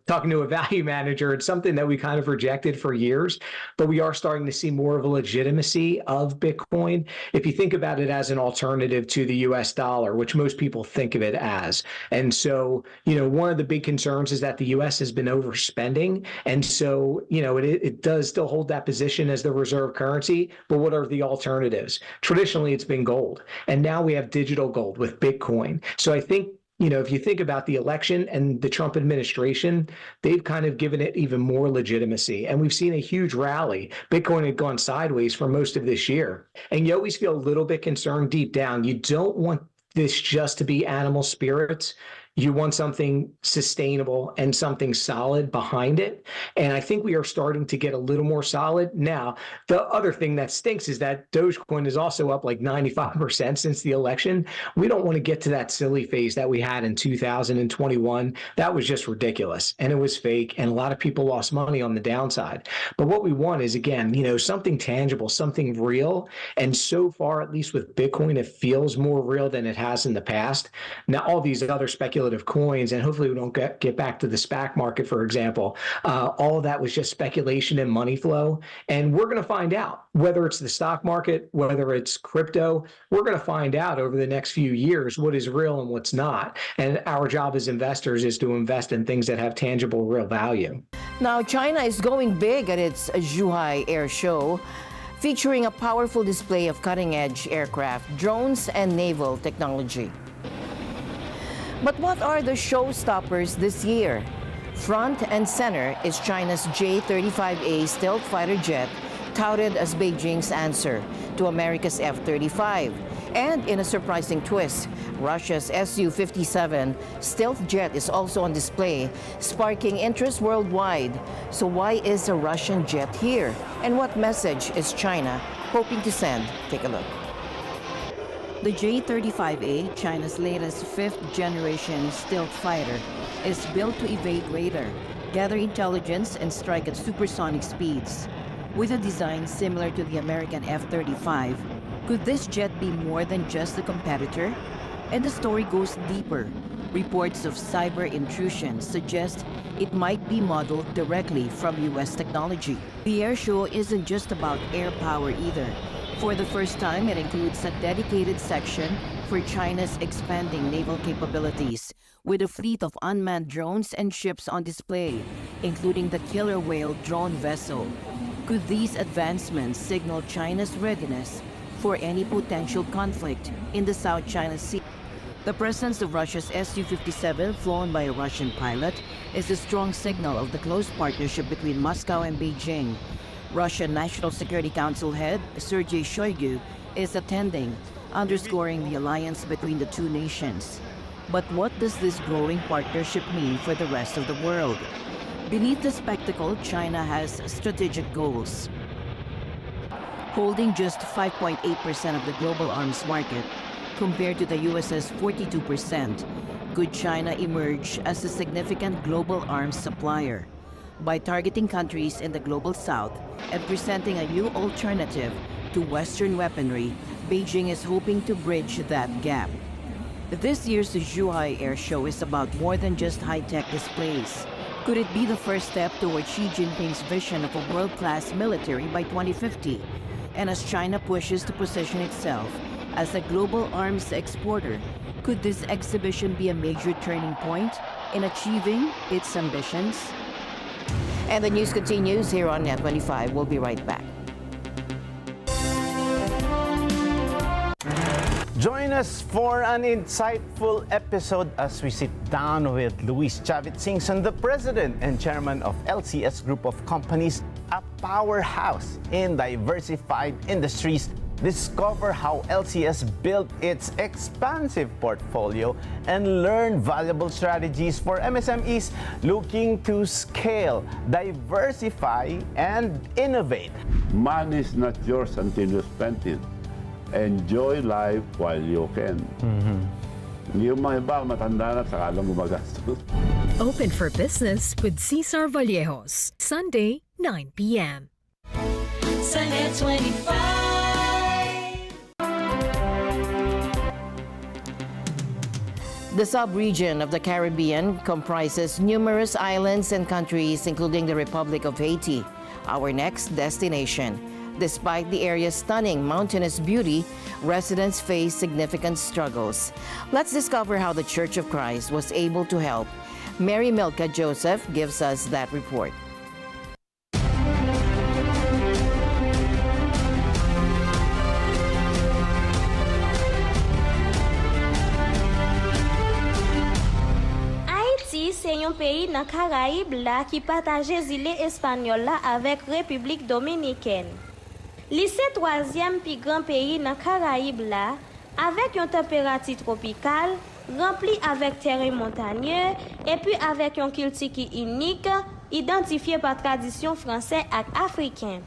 talking to a value manager, it's something that we kind of rejected for years, but we are starting to see more of a legitimacy of Bitcoin. If you think about it as an alternative to the US dollar, which most people think of it as. And so, one of the big concerns is that the US has been overspending. And so, it does still hold that position as the reserve currency, but what are the alternatives? Traditionally, it's been gold. And now we have digital gold with Bitcoin. So I think if you think about the election and the Trump administration, they've kind of given it even more legitimacy. And we've seen a huge rally. Bitcoin had gone sideways for most of this year. And you always feel a little bit concerned deep down. You don't want this just to be animal spirits. You want something sustainable and something solid behind it. And I think we are starting to get a little more solid. Now, the other thing that stinks is that Dogecoin is also up like 95% since the election. We don't want to get to that silly phase that we had in 2021. That was just ridiculous and it was fake. And a lot of people lost money on the downside. But what we want is, again, something tangible, something real. And so far, at least with Bitcoin, it feels more real than it has in the past. Now, all these other speculative coins, and hopefully we don't get back to the SPAC market, for example. All of that was just speculation and money flow. And we're going to find out whether it's the stock market, whether it's crypto. We're going to find out over the next few years what is real and what's not. And our job as investors is to invest in things that have tangible, real value. Now, China is going big at its Zhuhai Air Show, featuring a powerful display of cutting-edge aircraft, drones, and naval technology. But what are the showstoppers this year? Front and center is China's J-35A stealth fighter jet, touted as Beijing's answer to America's F-35. And in a surprising twist, Russia's Su-57 stealth jet is also on display, sparking interest worldwide. So why is a Russian jet here? And what message is China hoping to send? Take a look. The J-35A, China's latest fifth-generation stealth fighter, is built to evade radar, gather intelligence, and strike at supersonic speeds. With a design similar to the American F-35, could this jet be more than just a competitor? And the story goes deeper. Reports of cyber intrusion suggest it might be modeled directly from U.S. technology. The air show isn't just about air power either. For the first time, it includes a dedicated section for China's expanding naval capabilities, with a fleet of unmanned drones and ships on display, including the killer whale drone vessel. Could these advancements signal China's readiness for any potential conflict in the South China Sea? The presence of Russia's Su-57, flown by a Russian pilot, is a strong signal of the close partnership between Moscow and Beijing. Russian National Security Council head Sergei Shoigu is attending, underscoring the alliance between the two nations. But what does this growing partnership mean for the rest of the world? Beneath the spectacle, China has strategic goals. Holding just 5.8% of the global arms market, compared to the US's 42%, could China emerge as a significant global arms supplier? By targeting countries in the global south and presenting a new alternative to Western weaponry, Beijing is hoping to bridge that gap. This year's Zhuhai Air Show is about more than just high-tech displays. Could it be the first step toward Xi Jinping's vision of a world-class military by 2050? And as China pushes to position itself as a global arms exporter, could this exhibition be a major turning point in achieving its ambitions? And the news continues here on Net 25. We'll be right back. Join us for an insightful episode as we sit down with Luis Chavit Singson, the president and chairman of LCS Group of Companies, a powerhouse in diversified industries. Discover how LCS built its expansive portfolio and learn valuable strategies for MSMEs looking to scale, diversify, and innovate. Money is not yours until you spend it. Enjoy life while you can. Yung mga iba, matanda na, saka lang gumagastos. Open for business with Cesar Vallejos, Sunday, 9 p.m. Sunday 25. The sub-region of the Caribbean comprises numerous islands and countries, including the Republic of Haiti, our next destination. Despite the area's stunning mountainous beauty, residents face significant struggles. Let's discover how the Church of Christ was able to help. Mary Milka Joseph gives us that report. C'est un pays dans Caraïbes là qui partage île espagnol là avec République dominicaine. C'est troisième plus grand pays dans Caraïbes là avec une température tropicale remplie avec terrain montagneux et puis avec une culture unique identifiée par tradition française et africaine.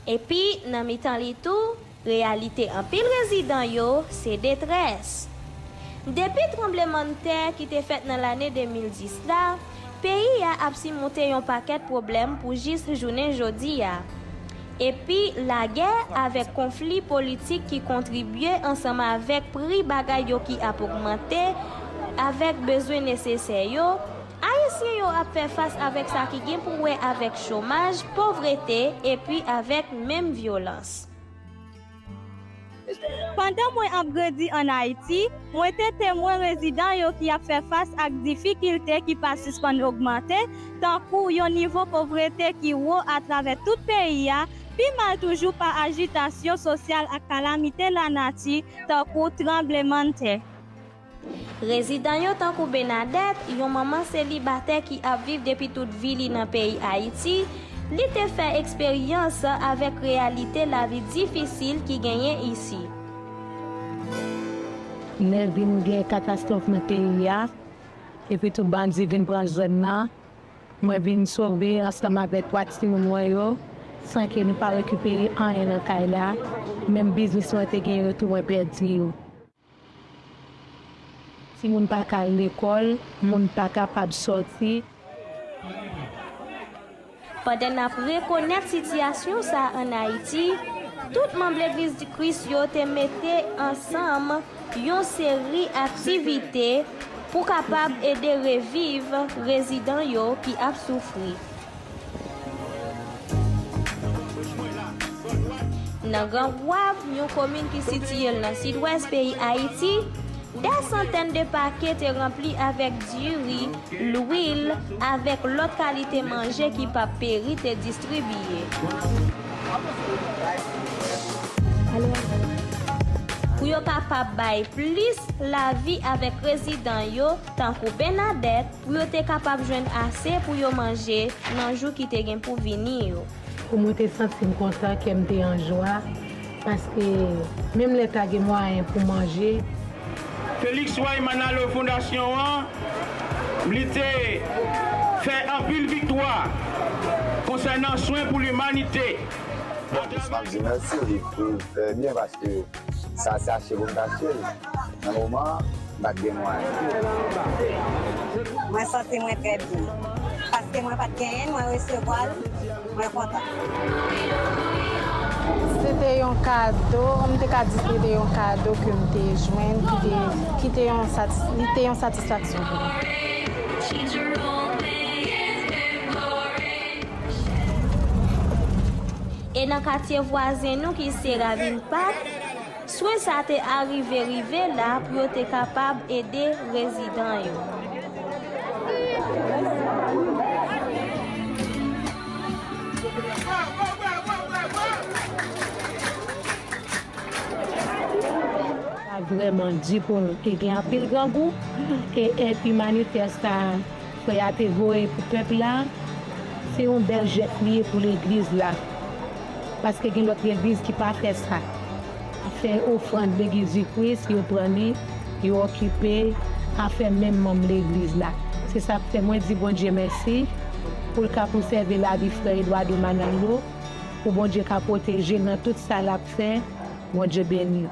Et puis dans mi-temps li tout, réalité en pile résident yo, c'est détresse. Depuis le tremblement de terre qui était fait dans l'année 2010, le pays a surmonté un paquet de problèmes pour juste journée aujourd'hui. Et puis la guerre avec conflit politique qui contribuait ensemble avec prix bagay qui a augmenté, avec besoin nécessaires, Haïtiens a fait face avec ça qui gagne pour avec chômage, pauvreté et puis avec même violence. Pendant moi ap grandi en Haïti, moi était témoin résident qui a fait face à difficultés qui pas suspend augmenter, tant que yon niveau pauvreté qui haut à travers tout pays puis mal toujours par agitation sociale et calamité la nature, tant que tremblement de terre. Résident yo tant que Bernadette, yon maman célibataire qui a vivre depuis toute ville dans pays Haïti. Li te fait expérience avec réalité la vie difficile qui gagne ici. Nous vin une catastrophe dans le pays et puis tout bandi vin prendre zone là. Moi vin sauver ensemble avec trois petits moyens sans que nous pas récupérer rien dans caille là. Même business ont été gagné tout moi perdu. Si moun pas à l'école, moun pas capable sortir. Pendant qu'on reconnaît la situation ça en Haïti, tout membre de l'Église du Christ te mettait ensemble une série d'activités pour capable aider revivre résidents yo qui a souffert. Dans Grand Wave, une commune qui est située dans le sud-ouest pays Haïti, des centaines de paquets étaient remplis avec du riz, l'huile, avec l'autre qualité manger qui pas péri et distribué. Pour yo capable bailler plus la vie avec résidents yo, tant que Bernadette, pour yo te capable joindre assez pour yo manger dans jour qui te gen pour venir. Pour moi te sentir content que me en joie parce que même l'état a moyen pour manger. Félix Manalo Fondation fait un pile victoire concernant soins pour l'humanité. Je merci, il bien parce que ça s'est acheté pour m'acheter. Dans le moment, je moi. Je me sens très bien. Parce que moi, pas de gain, moi, recevoir, moi, content. C'était un cadeau, on m'a dit que c'était un cadeau que je joint, qui était une satisfaction pour moi. Et dans le quartier voisin, nous qui c'est Ravine Park, soit ça t'est arrivé là pour être capable d'aider les résidents. Vraiment dit pour aider un peu le grand goût et puis manifeste pour être voué pour le peuple là, c'est un bel jet pour l'église là. Parce que il y a d'autres églises qui ne font pas ça. Faire offrande l'église du Christ, ils prennent, ils occupent, à faire même l'église là. C'est ça que moi je dis bon Dieu merci pour le cas pour servir la vie frère Edouard de Manalo, pour bon Dieu qui protéger dans tout ça l'a fait, bon Dieu béni.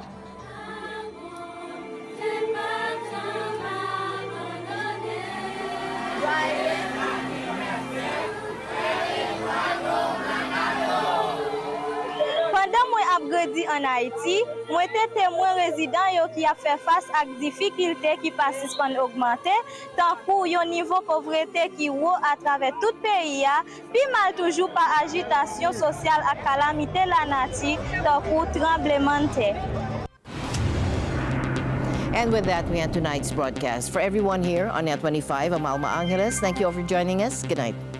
grandi en Haïti, moi te témoin résident yo qui a fait face à difficultés qui participent augmenter, tant pour yon niveau pauvreté qui haut à travers tout pays, puis mal toujours par agitation sociale à calamité la nature, tant pour tremblement de terre. And with that, we end tonight's broadcast. For everyone here on Net 25, I'm Alma Angeles. Thank you all for joining us. Good night.